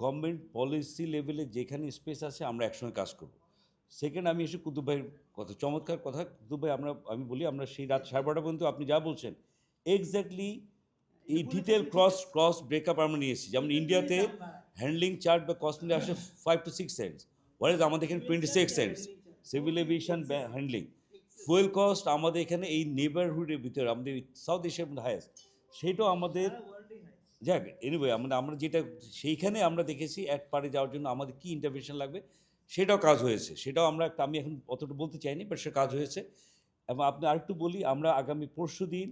গভর্নমেন্ট পলিসি লেভেলে যেখানে স্পেস আছে আমরা একসঙ্গে কাজ করব। সেকেন্ড, আমি এসে কুতুব ভাইয়ের কথা, চমৎকার কথা কুতুব ভাই। আমি বলি আমরা সেই রাত 12:30 পর্যন্ত আপনি যা বলছেন এক্স্যাক্টলি এই ডিটেল ক্রস ব্রেকআপ আমরা নিয়েছি। যেমন ইন্ডিয়াতে হ্যান্ডলিং চার্জ বা কস্ট মিলে আসে 5 to 6 সেন্টস, ওয়ারেজ আমাদের এখানে 26 cents. Civil aviation handling fuel cost আমাদের এখানে এই নেবারহুডের ভিতরে আমাদের সাউথ এশিয়ার মধ্যে হায়েস্ট। সেটাও আমাদের যাক এনিওয়ে আমরা যেটা সেইখানে আমরা দেখেছি এক পারে যাওয়ার জন্য আমাদের কী ইন্টারভেনশন লাগবে, সেটাও কাজ হয়েছে। সেটাও আমি এখন অতটা বলতে চাইনি, বাট সে কাজ হয়েছে। এবং আপনি আরেকটু বলি, আমরা আগামী পরশুদিন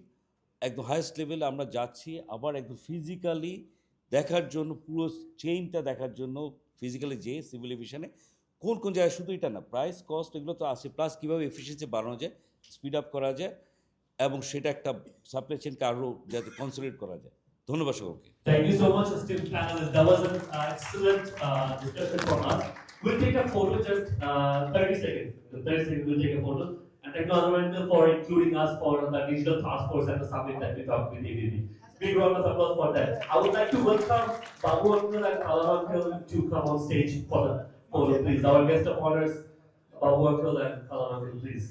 একদম হায়েস্ট লেভেলে আমরা যাচ্ছি, আবার একদম ফিজিক্যালি দেখার জন্য, পুরো চেইনটা দেখার জন্য ফিজিক্যালি যেয়ে সিভিল এভিয়েশনে কোন কোন জায়গায়, শুধু এটা না, প্রাইস কস্ট এগুলো তো আছে, প্লাস কীভাবে এফিসিয়েন্সি বাড়ানো যায়, স্পিড আপ করা যায়, এবং সেটা একটা সাপ্লাই চেনকে আরও যাতে কনসলিডেট করা যায়। ধন্যবাদ সকলকে। Thank you so much, esteemed panelists. That was an excellent discussion from us. We'll take a photo, just 30 seconds. In 30 seconds, we'll take a photo. And thank you, Honorable, for including us for the digital task force at the summit that we talked with ADB. Big round of applause for that. I would like to welcome Babu Uncle and Alam Uncle to come on stage for the photo, please. Our guest of honors, Babu Uncle and Alam Uncle, please.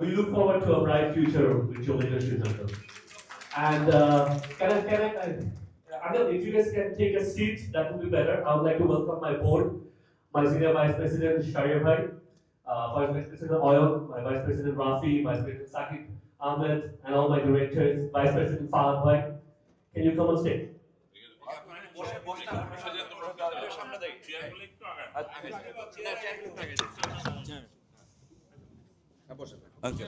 We look forward to a bright future with your leadership, Uncle. And Uncle, if you guys can take a seat, that would be better. I would like to welcome my board, my senior vice president Sharia Bhai, vice president Oyon, my vice president Rafi, vice president Sakib Ahmed, and all my directors, vice president Fahad Bhai. Can you come on stage? Okay.